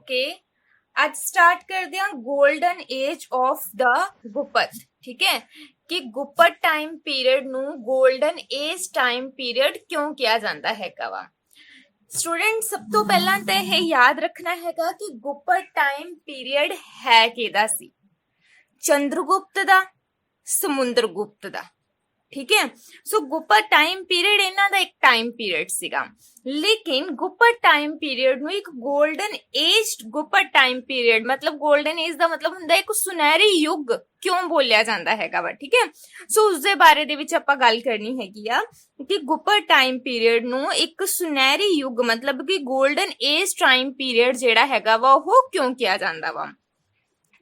Okay आज start करते हैं गोल्डन एज ऑफ द गुप्पत। ठीक है कि गुप्पत टाइम पीरियड ਨੂੰ गोल्डन एज टाइम पीरियड क्यों किया जाता हैगा ਵਾ। स्टूडेंट सब तो पहला तो यह याद रखना हैगा कि गुप्पत टाइम पीरियड है किहदा सी, चंद्रगुप्त दा, समुद्रगुप्त दा। ठीक है सो गुप्पत टाइम पीरियड इन्हां दा एक टाइम पीरियड सीगा, लेकिन गुप्पत टाइम पीरियड ਨੂੰ एक गोल्डन एज गुप्पत टाइम पीरियड मतलब गोल्डन एज ਦਾ मतलब ਹੁੰਦਾ ਇੱਕ ਸੁਨਹਿਰੀ ਯੁੱਗ ਕਿਉਂ ਬੋਲਿਆ ਜਾਂਦਾ ਹੈਗਾ ਵਾ। ਠੀਕ ਹੈ ਸੋ ਉਸ ਦੇ ਬਾਰੇ ਦੇ ਵਿੱਚ ਆਪਾਂ ਗੱਲ ਕਰਨੀ ਹੈਗੀ ਆ ਕਿ ਗੁੱਪਤ ਟਾਈਮ ਪੀਰੀਅਡ ਨੂੰ ਇੱਕ ਸੁਨਹਿਰੀ ਯੁੱਗ ਮਤਲਬ ਕਿ 골ਡਨ ਏਜ ਟਾਈਮ ਪੀਰੀਅਡ ਜਿਹੜਾ ਹੈਗਾ ਵਾ ਉਹ ਕਿਉਂ ਕਿਹਾ ਜਾਂਦਾ ਵਾ।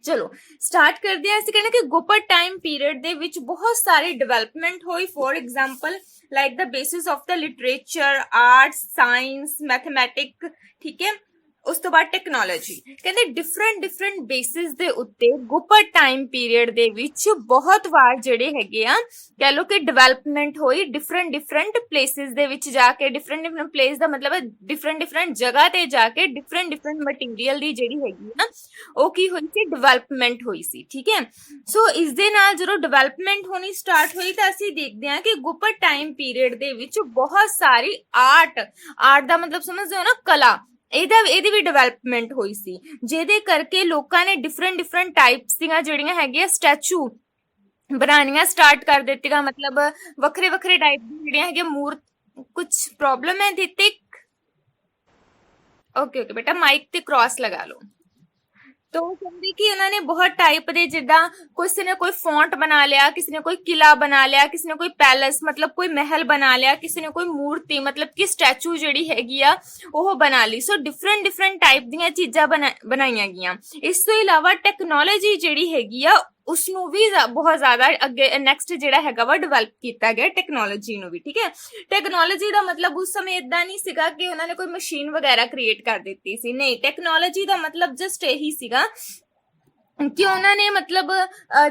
चलो स्टार्ट करते हैं। कहना कि गुप्पत टाइम पीरियड दे विच बहुत सारी डेवलपमेंट हुई। For example like the basis of the literature, arts, science, mathematic. ठीक है उस तो बाद टेक्नोलॉजी कहते डिफरेंट बेसिस दे उत्ते गुप्पत टाइम पीरियड दे विच बहुत वार जेडे हैगे आ कह लो कि डेवलपमेंट होई डिफरेंट प्लेसिस दे विच जाके डिफरेंट प्लेस दा मतलब डिफरेंट जगह ते जाके डिफरेंट मटीरियल दी जेडी हैगी ना ओ की होई सी डेवलपमेंट होई सी। ठीक है सो इस दे नाल जदों डेवलपमेंट होनी स्टार्ट हुई तां असीं देखदे हां कि गुप्पत टाइम पीरियड दे विच बहुत सारी आर्ट दा मतलब समझदे हो ना कला ਇਹਦੀ ਵੀ ਡਿਵੈਲਪਮੈਂਟ ਹੋਈ ਸੀ ਜਿਹਦੇ ਕਰਕੇ ਲੋਕਾਂ ਨੇ ਡਿਫਰੈਂਟ ਟਾਈਪਸ ਦੀਆਂ ਜਿਹੜੀਆਂ ਹੈਗੀਆਂ ਸਟੈਚੂ ਬਣਾਉਣੀਆਂ ਸਟਾਰਟ ਕਰ ਦਿੱਤੀਆਂ। ਮਤਲਬ ਵੱਖਰੇ ਟਾਈਪ ਦੀ ਜਿਹੜੀਆਂ ਹੈਗੀਆਂ ਮੂਰਤ ਕੁਝ ਪ੍ਰੋਬਲਮ ਹੈ ਦਿੱਤਿਕ ਓਕੇ ਬੇਟਾ ਮਾਈਕ ਤੇ ਕ੍ਰਾਸ ਲਗਾ ਲਓ। तो कहते कि उन्होंने बहुत टाइप दे जिदा किसी ने कोई फॉन्ट बना लिया, किसी ने कोई किला बना लिया, किसी ने कोई पैलेस मतलब कोई महल बना लिया, किसी ने कोई मूर्ति मतलब कि स्टैचू जिहड़ी हैगी आ ओह बना ली। सो डिफरेंट टाइप ਦੀਆਂ ਚੀਜ਼ਾਂ ਬਣਾਈਆਂ ਗਈਆਂ। ਇਸ ਤੋਂ ਇਲਾਵਾ ਟੈਕਨੋਲੋਜੀ ਜਿਹੜੀ ਹੈਗੀ ਆ ਉਸਨੂੰ ਵੀ ਬਹੁਤ ਜ਼ਿਆਦਾ ਅੱਗੇ ਨੈਕਸਟ ਜਿਹੜਾ ਹੈਗਾ ਵਾ ਡਿਵੈਲਪ ਕੀਤਾ ਗਿਆ ਟੈਕਨੋਲੋਜੀ ਨੂੰ ਵੀ। ਠੀਕ ਹੈ ਟੈਕਨੋਲੋਜੀ ਦਾ ਮਤਲਬ ਉਸ ਸਮੇਂ ਇਦਾਂ ਨਹੀਂ ਸੀਗਾ ਕਿ ਉਹਨਾਂ ਨੇ ਕੋਈ ਮਸ਼ੀਨ ਵਗੈਰਾ ਕ੍ਰੀਏਟ ਕਰ ਦਿੱਤੀ ਸੀ, ਨਹੀਂ ਟੈਕਨੋਲੋਜੀ ਦਾ ਮਤਲਬ ਜਸਟ ਇਹੀ ਸੀਗਾ ਕਿ ਉਹਨਾਂ ਨੇ ਮਤਲਬ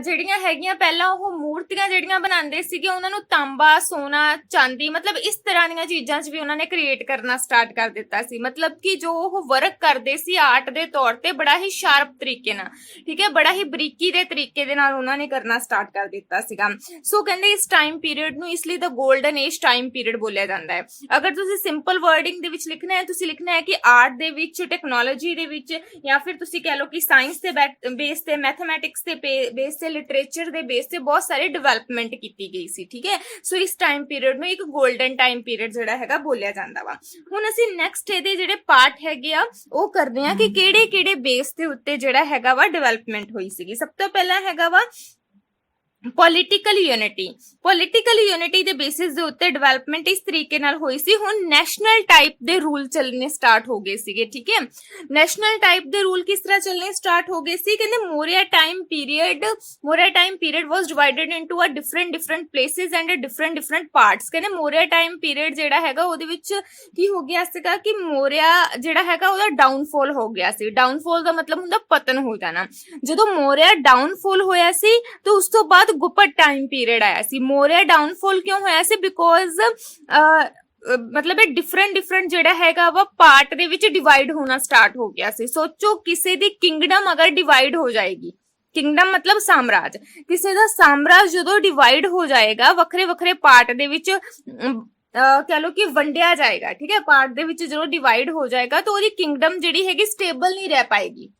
ਜਿਹੜੀਆਂ ਹੈਗੀਆਂ ਪਹਿਲਾਂ ਉਹ ਮੂਰਤੀਆਂ ਜਿਹੜੀਆਂ ਬਣਾਉਂਦੇ ਸੀਗੇ ਉਹਨਾਂ ਨੂੰ ਤਾਂਬਾ, ਸੋਨਾ, ਚਾਂਦੀ ਮਤਲਬ ਇਸ ਤਰ੍ਹਾਂ ਦੀਆਂ ਚੀਜ਼ਾਂ 'ਚ ਵੀ ਉਹਨਾਂ ਨੇ ਕ੍ਰੀਏਟ ਕਰਨਾ ਸਟਾਰਟ ਕਰ ਦਿੱਤਾ ਸੀ। ਮਤਲਬ ਕਿ ਜੋ ਉਹ ਵਰਕ ਕਰਦੇ ਸੀ ਆਰਟ ਦੇ ਤੌਰ ਤੇ ਬੜਾ ਹੀ ਸ਼ਾਰਪ ਤਰੀਕੇ ਨਾਲ, ਠੀਕ ਹੈ ਬੜਾ ਹੀ ਬਰੀਕੀ ਦੇ ਤਰੀਕੇ ਦੇ ਨਾਲ ਉਹਨਾਂ ਨੇ ਕਰਨਾ ਸਟਾਰਟ ਕਰ ਦਿੱਤਾ ਸੀਗਾ। ਸੋ ਕਹਿੰਦੇ ਇਸ ਟਾਈਮ ਪੀਰੀਅਡ ਨੂੰ ਇਸ ਲਈ ਦਾ 골ਡਨ ਏਜ ਟਾਈਮ ਪੀਰੀਅਡ ਬੋਲਿਆ ਜਾਂਦਾ ਹੈ। ਅਗਰ ਤੁਸੀਂ ਸਿੰਪਲ ਵਰਡਿੰਗ ਦੇ ਵਿੱਚ ਲਿਖਣਾ ਹੈ ਤੁਸੀਂ ਲਿਖਣਾ ਹੈ ਕਿ ਆਰਟ ਦੇ ਵਿੱਚ, ਟੈਕਨੋਲੋਜੀ ਦੇ ਵਿੱਚ ਜਾਂ ਫਿਰ ਤੁਸੀਂ ਕਹਿ ਲਓ ਕਿ ਸਾਇੰਸ ਦੇ ਬੇਸ ਤੇ, ਮੈਥਮੈਟਿਕਸ ਦੇ ਬੇਸ ਤੇ, ਲਿਟਰੇਚਰ ਦੇ ਬੇਸ ਤੇ ਬਹੁਤ ਸਾਰੇ ਡਿਵੈਲਪਮੈਂਟ ਕੀਤੀ ਗਈ ਸੀ। ਠੀਕ ਹੈ ਸੋ ਇਸ ਟਾਈਮ ਪੀਰੀਅਡ ਨੂੰ ਇੱਕ 골ਡਨ ਟਾਈਮ ਪੀਰੀਅਡ ਜਿਹੜਾ ਹੈਗਾ ਬੋਲਿਆ ਜਾਂਦਾ ਵਾ। ਹੁਣ ਅਸੀਂ ਨੈਕਸਟ ਇਹਦੇ ਜਿਹੜੇ ਪਾਰਟ ਹੈਗੇ ਆ ਉਹ ਕਰਦੇ ਆ ਕਿ ਕਿਹੜੇ ਬੇਸ ਦੇ ਉੱਤੇ ਜਿਹੜਾ ਹੈਗਾ ਵਾ ਡਿਵੈਲਪਮੈਂਟ ਹੋਈ ਸੀਗੀ। ਸਭ ਤੋਂ ਪਹਿਲਾਂ ਹੈਗਾ ਵਾ ਪੋਲੀਟੀਕਲ ਯੂਨਿਟੀ ਦੇ ਬੇਸਿਸ ਦੇ ਉੱਤੇ ਡਿਵੈਲਪਮੈਂਟ ਇਸ ਤਰੀਕੇ ਨਾਲ ਹੋਈ ਸੀ। ਹੁਣ ਨੈਸ਼ਨਲ ਟਾਈਪ ਦੇ ਰੂਲ ਚੱਲਣੇ ਸਟਾਰਟ ਹੋ ਗਏ ਸੀਗੇ। ਠੀਕ ਹੈ ਨੈਸ਼ਨਲ ਟਾਈਪ ਦੇ ਰੂਲ ਕਿਸ ਤਰ੍ਹਾਂ ਚੱਲਣੇ ਸਟਾਰਟ ਹੋ ਗਏ ਸੀ ਕਹਿੰਦੇ Maurya time period was divided into a different places and different parts. ਕਹਿੰਦੇ ਮੌਰਿਆ ਟਾਈਮ ਪੀਰੀਅਡ ਜਿਹੜਾ ਹੈਗਾ ਉਹਦੇ ਵਿੱਚ ਕੀ ਹੋ ਗਿਆ ਸੀਗਾ ਕਿ ਮੌਰਿਆ ਜਿਹੜਾ ਹੈਗਾ ਉਹਦਾ ਡਾਊਨਫਾਲ ਹੋ ਗਿਆ ਸੀ। ਡਾਊਨਫਾਲ ਦਾ ਮਤਲਬ ਹੁੰਦਾ ਪਤਨ ਹੋ ਜਾਣਾ। ਜਦੋਂ ਮੌਰਿਆ ਡਾਊਨਫਾਲ ਹੋਇਆ ਸੀ ਤਾਂ ਉਸ ਤੋਂ ਬਾਅਦ ਗੁੱਪਤ ਟਾਈਮ ਪੀਰੀਅਡ ਆਇਆ ਸੀ। ਮੌਰਿਆ ਡਾਊਨਫਾਲ ਕਿਉਂ ਹੋਇਆ ਸੀ ਬਿਕੋਜ਼ ਮਤਲਬ ਇਹ ਡਿਫਰੈਂਟ ਜਿਹੜਾ ਹੈਗਾ ਵਾ ਪਾਰਟ ਦੇ ਵਿੱਚ ਡਿਵਾਈਡ ਹੋਣਾ ਸਟਾਰਟ ਹੋ ਗਿਆ ਸੀ। ਸੋਚੋ ਕਿਸੇ ਦੀ ਕਿੰਗਡਮ ਅਗਰ ਡਿਵਾਈਡ ਹੋ ਜਾਏਗੀ, ਕਿੰਗਡਮ ਮਤਲਬ ਸਾਮਰਾਜ, ਕਿਸੇ ਦਾ ਸਾਮਰਾਜ ਜਦੋਂ ਡਿਵਾਈਡ ਹੋ ਜਾਏਗਾ ਵੱਖਰੇ ਪਾਰਟ ਦੇ ਵਿੱਚ ਕਹ ਲੋ ਕਿ ਵੰਡਿਆ ਜਾਏਗਾ। ਠੀਕ ਹੈ ਪਾਰਟ ਦੇ ਵਿੱਚ ਜਦੋਂ ਡਿਵਾਈਡ ਹੋ ਜਾਏਗਾ ਤਾਂ ਉਹਦੀ ਕਿੰਗਡਮ ਜਿਹੜੀ ਹੈਗੀ ਸਟੇਬਲ ਨਹੀਂ ਰਹਿ ਪਾਏਗੀ।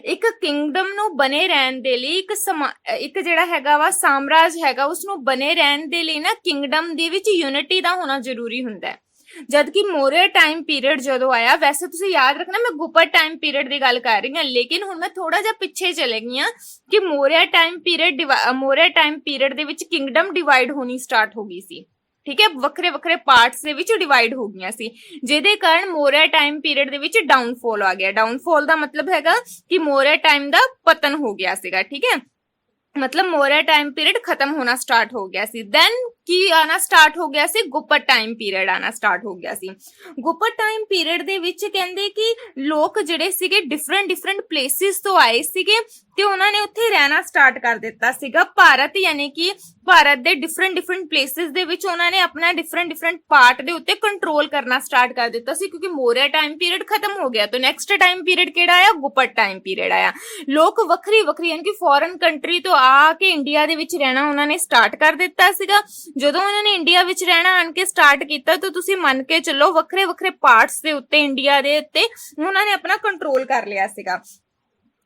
ਇੱਕ ਕਿੰਗਡਮ ਨੂੰ ਬਣੇ ਰਹਿਣ ਦੇ ਲਈ ਇੱਕ ਜਿਹੜਾ ਹੈਗਾ ਵਾ ਸਾਮਰਾਜ ਹੈਗਾ ਉਸਨੂੰ ਬਣੇ ਰਹਿਣ ਦੇ ਲਈ ਨਾ ਕਿੰਗਡਮ ਦੇ ਵਿੱਚ ਯੂਨਿਟੀ ਦਾ ਹੋਣਾ ਜ਼ਰੂਰੀ ਹੁੰਦਾ ਹੈ। ਜਦ ਕਿ ਮੌਰਿਆ ਟਾਈਮ ਪੀਰੀਅਡ ਜਦੋਂ ਆਇਆ, ਵੈਸੇ ਤੁਸੀਂ ਯਾਦ ਰੱਖਣਾ ਮੈਂ ਗੁੱਪਤ ਟਾਈਮ ਪੀਰੀਅਡ ਦੀ ਗੱਲ ਕਰ ਰਹੀ ਹਾਂ ਲੇਕਿਨ ਹੁਣ ਮੈਂ ਥੋੜਾ ਜਿਹਾ ਪਿੱਛੇ ਚਲੇ ਗਈ ਹਾਂ ਕਿ ਮੌਰਿਆ ਟਾਈਮ ਪੀਰੀਅਡ ਦੇ ਵਿੱਚ ਕਿੰਗਡਮ ਡਿਵਾਈਡ ਹੋਣੀ ਸਟਾਰਟ ਹੋ ਗਈ ਸੀ। ਠੀਕ ਹੈ ਵੱਖਰੇ ਪਾਰਟਸ ਦੇ ਵਿੱਚ ਡਿਵਾਈਡ ਹੋ ਗਈਆਂ ਸੀ ਜਿਹਦੇ ਕਾਰਨ ਮੌਰਿਆ ਟਾਈਮ ਪੀਰੀਅਡ ਦੇ ਵਿੱਚ ਡਾਊਨਫਾਲ ਆ ਗਿਆ। ਡਾਊਨਫਾਲ ਦਾ ਮਤਲਬ ਹੈਗਾ ਕਿ ਮੌਰਿਆ ਟਾਈਮ ਦਾ ਪਤਨ ਹੋ ਗਿਆ ਸੀਗਾ। ਠੀਕ ਹੈ ਮਤਲਬ ਮੌਰਿਆ ਟਾਈਮ ਪੀਰੀਅਡ ਖਤਮ ਹੋਣਾ ਸਟਾਰਟ ਹੋ ਗਿਆ ਸੀ। ਦੈਨ ਕੀ ਆਣਾ ਸਟਾਰਟ ਹੋ ਗਿਆ ਸੀ, ਗੁਪਤ ਟਾਈਮ ਪੀਰੀਅਡ ਆਣਾ ਸਟਾਰਟ ਹੋ ਗਿਆ ਸੀ। ਗੁਪਤ ਟਾਈਮ ਪੀਰੀਅਡ ਦੇ ਵਿੱਚ ਕਹਿੰਦੇ ਕਿ ਲੋਕ ਜਿਹੜੇ ਸੀਗੇ ਡਿਫਰੈਂਟ ਪਲੇਸਿਸ ਤੋਂ ਆਏ ਸੀਗੇ ਤੇ ਉਹਨਾਂ ਨੇ ਉੱਥੇ ਰਹਿਣਾ ਸਟਾਰਟ ਕਰ ਦਿੱਤਾ ਸੀਗਾ। ਭਾਰਤ ਯਾਨੀ ਕਿ ਭਾਰਤ ਦੇ ਡਿਫਰੈਂਟ ਪਲੇਸਿਸ ਦੇ ਵਿੱਚ ਉਹਨਾਂ ਨੇ ਆਪਣਾ ਡਿਫਰੈਂਟ ਪਾਰਟ ਦੇ ਉੱਤੇ ਕੰਟਰੋਲ ਕਰਨਾ ਸਟਾਰਟ ਕਰ ਦਿੱਤਾ ਸੀ, ਕਿਉਂਕਿ ਮੌਰਿਆ ਟਾਈਮ ਪੀਰੀਅਡ ਖਤਮ ਹੋ ਗਿਆ। ਤਾਂ ਨੈਕਸਟ ਟਾਈਮ ਪੀਰੀਅਡ ਕਿਹੜਾ ਆਇਆ, ਗੁਪਤ ਟਾਈਮ ਪੀਰੀਅਡ ਆਇਆ। ਲੋਕ ਵੱਖਰੀ ਯਾਨੀ ਕਿ ਫੋਰਨ ਕੰਟਰੀ ਤੋਂ ਆ ਕੇ ਇੰਡੀਆ ਦੇ ਵਿੱਚ ਰਹਿਣਾ ਉਹਨਾਂ ਨੇ ਸਟਾਰਟ ਕਰ ਦਿੱਤਾ ਸੀਗਾ। ਜਦੋਂ ਉਹਨਾਂ ਨੇ ਇੰਡੀਆ ਵਿੱਚ ਰਹਿਣਾ ਆਣ ਕੇ ਸਟਾਰਟ ਕੀਤਾ ਤਾਂ ਤੁਸੀਂ ਮੰਨ ਕੇ ਚੱਲੋ ਵੱਖਰੇ ਪਾਰਟਸ ਦੇ ਉੱਤੇ ਇੰਡੀਆ ਦੇ ਉੱਤੇ ਉਹਨਾਂ ਨੇ ਆਪਣਾ ਕੰਟਰੋਲ ਕਰ ਲਿਆ ਸੀਗਾ,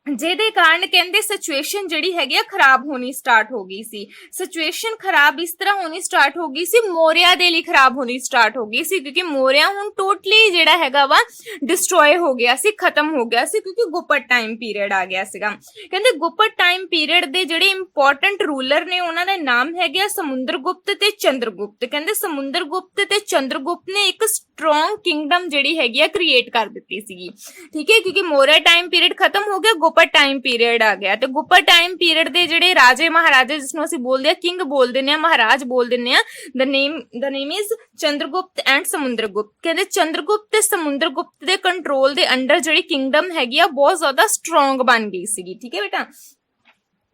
ਜਿਹਦੇ ਕਾਰਨ ਕਹਿੰਦੇ ਸਿਚੁਏਸ਼ਨ ਜਿਹੜੀ ਹੈਗੀ ਆ ਖਰਾਬ ਹੋਣੀ ਸਟਾਰਟ ਹੋ ਗਈ ਸੀ। ਸਿਚੁਏਸ਼ਨ ਖਰਾਬ ਇਸ ਤਰ੍ਹਾਂ ਹੋਣੀ ਸਟਾਰਟ ਹੋ ਗਈ ਸੀ, ਮੌਰਿਆ ਦੇ ਲਈ ਖਰਾਬ ਹੋਣੀ ਸਟਾਰਟ ਹੋ ਗਈ ਸੀ, ਕਿਉਂਕਿ ਮੌਰਿਆ ਹੁਣ ਟੋਟਲੀ ਜਿਹੜਾ ਹੈਗਾ ਵਾ ਡਿਸਟਰੋਏ ਹੋ ਗਿਆ ਸੀ, ਖਤਮ ਹੋ ਗਿਆ ਸੀ, ਕਿਉਂਕਿ ਗੁਪਤ ਟਾਈਮ ਪੀਰੀਅਡ ਆ ਗਿਆ ਸੀਗਾ। ਕਹਿੰਦੇ ਗੁਪਤ ਟਾਈਮ ਪੀਰੀਅਡ ਦੇ ਜਿਹੜੇ ਇੰਪੋਰਟੈਂਟ ਰੂਲਰ ਨੇ ਉਹਨਾਂ ਦਾ ਨਾਮ ਹੈਗਾ ਸਮੁੰਦਰਗੁਪਤ ਤੇ ਚੰਦਰਗੁਪਤ। ਕਹਿੰਦੇ ਸਮੁੰਦਰਗੁਪਤ ਤੇ ਚੰਦਰਗੁਪਤ ਨੇ ਇੱਕ ਸਟਰੋਂਗ ਕਿੰਗਡਮ ਜਿਹੜੀ ਹੈਗੀ ਆ ਕ੍ਰੀਏਟ ਕਰ ਦਿੱਤੀ ਸੀਗੀ, ਠੀਕ ਹੈ, ਕਿਉਂਕਿ ਮੌਰਿਆ ਟਾਈਮ ਪੀਰੀਅਡ ਖਤਮ ਹੋ ਗਿਆ, ਗੁਪਤ ਟਾਈਮ ਪੀਰੀਅਡ ਆ ਗਿਆ। ਤੇ ਗੁਪਤ ਟਾਈਮ ਪੀਰੀਅਡ ਦੇ ਜਿਹੜੇ ਰਾਜੇ ਮਹਾਰਾਜੇ ਜਿਸਨੂੰ ਅਸੀਂ ਬੋਲਦੇ ਆ ਕਿੰਗ ਬੋਲ ਦਿੰਦੇ ਆ, ਮਹਾਰਾਜ ਬੋਲ ਦਿੰਦੇ ਆ, the name is Chandragupta and Samudragupta. ਕਹਿੰਦੇ ਚੰਦਰਗੁਪਤ ਤੇ ਸਮੁੰਦਰਗੁਪਤ ਦੇ ਕੰਟਰੋਲ ਦੇ ਅੰਡਰ ਜਿਹੜੀ ਕਿੰਗਡਮ ਹੈਗੀ ਆ ਬਹੁਤ ਜ਼ਿਆਦਾ ਸਟਰੋਂਗ ਬਣ ਗਈ ਸੀਗੀ, ਠੀਕ ਹੈ ਬੇਟਾ।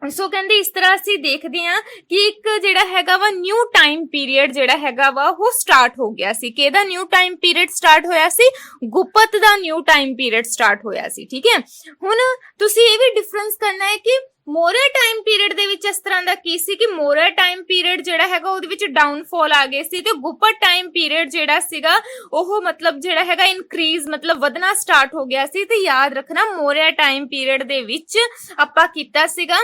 ਸੋ ਕਹਿੰਦੇ ਇਸ ਤਰ੍ਹਾਂ ਅਸੀਂ ਦੇਖਦੇ ਹਾਂ ਕਿ ਇੱਕ ਜਿਹੜਾ ਹੈਗਾ ਵਾ ਨਿਊ ਟਾਈਮ ਪੀਰੀਅਡ ਜਿਹੜਾ ਹੈਗਾ ਵਾ ਉਹ ਸਟਾਰਟ ਹੋ ਗਿਆ ਸੀ। ਕਿਹਦਾ ਨਿਊ ਟਾਈਮ ਪੀਰੀਅਡ ਸਟਾਰਟ ਹੋਇਆ ਸੀ, ਗੁਪਤ ਦਾ ਨਿਊ ਟਾਈਮ ਪੀਰੀਅਡ ਸਟਾਰਟ ਹੋਇਆ ਸੀ, ਠੀਕ ਹੈ। ਹੁਣ ਤੁਸੀਂ ਇਹ ਵੀ ਡਿਫਰੈਂਸ ਕਰਨਾ ਹੈ ਕਿ ਮੌਰਿਆ ਟਾਈਮ ਪੀਰੀਅਡ ਦੇ ਵਿੱਚ ਇਸ ਤਰ੍ਹਾਂ ਦਾ ਕੀ ਸੀ ਕਿ ਮੌਰਿਆ ਟਾਈਮ ਪੀਰੀਅਡ ਜਿਹੜਾ ਹੈਗਾ ਉਹਦੇ ਵਿੱਚ ਡਾਊਨਫਾਲ ਆ ਗਏ ਸੀ, ਤੇ ਗੁਪਤ ਟਾਈਮ ਪੀਰੀਅਡ ਜਿਹੜਾ ਸੀਗਾ ਉਹ ਮਤਲਬ ਜਿਹੜਾ ਹੈਗਾ ਇਨਕਰੀਜ਼ ਮਤਲਬ ਵਧਣਾ ਸਟਾਰਟ ਹੋ ਗਿਆ ਸੀ। ਤੇ ਯਾਦ ਰੱਖਣਾ ਮੌਰਿਆ ਟਾਈਮ ਪੀਰੀਅਡ ਦੇ ਵਿੱਚ ਆਪਾਂ ਕੀਤਾ ਸੀਗਾ,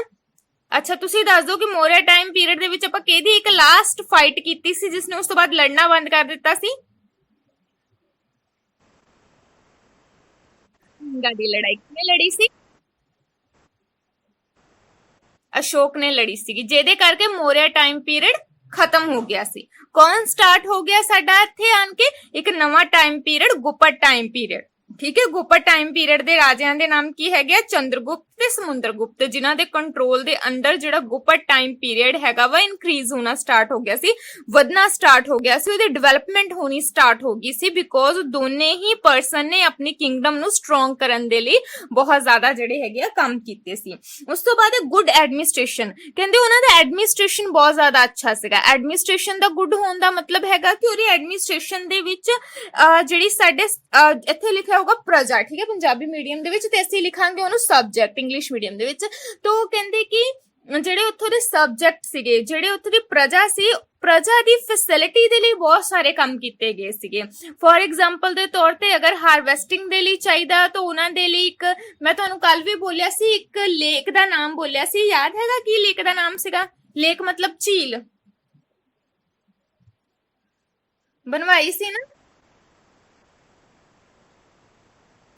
ਅੱਛਾ ਤੁਸੀਂ ਦੱਸ ਦਿਓ ਕਿ ਮੌਰਿਆ ਟਾਈਮ ਪੀਰੀਅਡ ਦੇ ਵਿੱਚ ਆਪਾਂ ਕਿਹਦੀ ਇੱਕ ਲਾਸਟ ਫਾਈਟ ਕੀਤੀ ਸੀ ਜਿਸਨੇ ਉਸ ਤੋਂ ਬਾਅਦ ਲੜਨਾ ਬੰਦ ਕਰ ਦਿੱਤਾ ਸੀ? ਗੰਗਾ ਦੀ ਲੜਾਈ ਕਿਹਨੇ ਲੜੀ ਸੀ? ਅਸ਼ੋਕ ਨੇ ਲੜੀ ਸੀਗੀ, ਜਿਹਦੇ ਕਰਕੇ ਮੌਰਿਆ ਟਾਈਮ ਪੀਰੀਅਡ ਖਤਮ ਹੋ ਗਿਆ ਸੀ। ਕੌਣ ਸਟਾਰਟ ਹੋ ਗਿਆ ਸਾਡਾ ਇੱਥੇ ਆਣ ਕੇ ਇੱਕ ਨਵਾਂ ਟਾਈਮ ਪੀਰੀਅਡ, ਗੁਪਤ ਟਾਈਮ ਪੀਰੀਅਡ, ਠੀਕ ਹੈ। ਗੁਪਤ ਟਾਈਮ ਪੀਰੀਅਡ ਦੇ ਰਾਜਿਆਂ ਦੇ ਨਾਮ ਕੀ ਹੈਗੇ ਆ, ਚੰਦਰਗੁਪਤ ਤੇ ਸਮੁੰਦਰਗੁਪਤ, ਜਿਨ੍ਹਾਂ ਦੇ ਕੰਟਰੋਲ ਦੇ ਅੰਡਰ ਜਿਹੜਾ ਗੁਪਤ ਟਾਈਮ ਪੀਰੀਅਡ ਹੈਗਾ ਵਾ ਇਨਕਰੀਜ਼ ਹੋਣਾ ਸਟਾਰਟ ਹੋ ਗਿਆ ਸੀ, ਵਧਣਾ ਸਟਾਰਟ ਹੋ ਗਿਆ ਸੀ, ਉਹਦੀ ਡਿਵੈਲਪਮੈਂਟ ਹੋਣੀ ਸਟਾਰਟ ਹੋ ਗਈ ਸੀ, ਬਿਕੋਜ਼ ਦੋਨੇ ਹੀ ਪਰਸਨ ਨੇ ਆਪਣੀ ਕਿੰਗਡਮ ਨੂੰ ਸਟਰੋਂਗ ਕਰਨ ਦੇ ਲਈ ਬਹੁਤ ਜ਼ਿਆਦਾ ਜਿਹੜੇ ਹੈਗੇ ਆ ਕੰਮ ਕੀਤੇ ਸੀ। ਉਸ ਤੋਂ ਬਾਅਦ ਗੁੱਡ ਐਡਮਿਨਿਸਟ੍ਰੇਸ਼ਨ, ਕਹਿੰਦੇ ਉਹਨਾਂ ਦਾ ਐਡਮਿਨਿਸਟ੍ਰੇਸ਼ਨ ਬਹੁਤ ਜ਼ਿਆਦਾ ਅੱਛਾ ਸੀਗਾ। ਐਡਮਿਨਿਸਟ੍ਰੇਸ਼ਨ ਦਾ ਗੁੱਡ ਹੋਣ ਦਾ ਮਤਲਬ ਹੈਗਾ ਕਿ ਉਹਦੀ ਐਡਮਿਨਿਸਟ੍ਰੇਸ਼ਨ ਦੇ ਵਿੱਚ ਜਿਹੜੀ ਸਾਡੇ ਇੱਥੇ ਲਿਖਿਆ ਹੋਗਾ ਪ੍ਰਜਾ, ਠੀਕ ਹੈ, ਪੰਜਾਬੀ ਮੀਡੀਅਮ ਦੇ ਵਿੱਚ, ਤੇ ਅਸੀਂ ਲਿਖਾਂਗੇ ਉਹਨੂੰ ਸਬਜੈਕਟ ਇੰਗਲਿਸ਼ ਮੀਡੀਅਮ ਦੇ ਵਿੱਚ। ਤਾਂ ਉਹ ਕਹਿੰਦੇ ਕਿ ਜਿਹੜੇ ਉੱਥੋਂ ਦੇ ਸਬਜੈਕਟ ਸੀਗੇ, ਜਿਹੜੇ ਉੱਥੋਂ ਦੀ ਪ੍ਰਜਾ ਸੀ, ਪ੍ਰਜਾ ਦੀ ਫੈਸਿਲਿਟੀ ਦੇ ਲਈ ਬਹੁਤ ਸਾਰੇ ਕੰਮ ਕੀਤੇ ਗਏ ਸੀਗੇ। ਫੋਰ ਐਗਜ਼ਾਮਪਲ ਦੇ ਤੌਰ ਤੇ ਅਗਰ ਹਾਰਵੈਸਟਿੰਗ ਦੇ ਲਈ ਚਾਹੀਦਾ ਤਾਂ ਉਹਨਾਂ ਦੇ ਲਈ ਇੱਕ, ਮੈਂ ਤੁਹਾਨੂੰ ਕੱਲ ਵੀ ਬੋਲਿਆ ਸੀ, ਇੱਕ ਲੇਕ ਦਾ ਨਾਮ ਬੋਲਿਆ ਸੀ, ਯਾਦ ਹੈਗਾ ਕੀ ਲੇਕ ਦਾ ਨਾਮ ਸੀਗਾ? ਲੇਕ ਮਤਲਬ ਝੀਲ ਬਣਵਾਈ ਸੀ ਨਾ,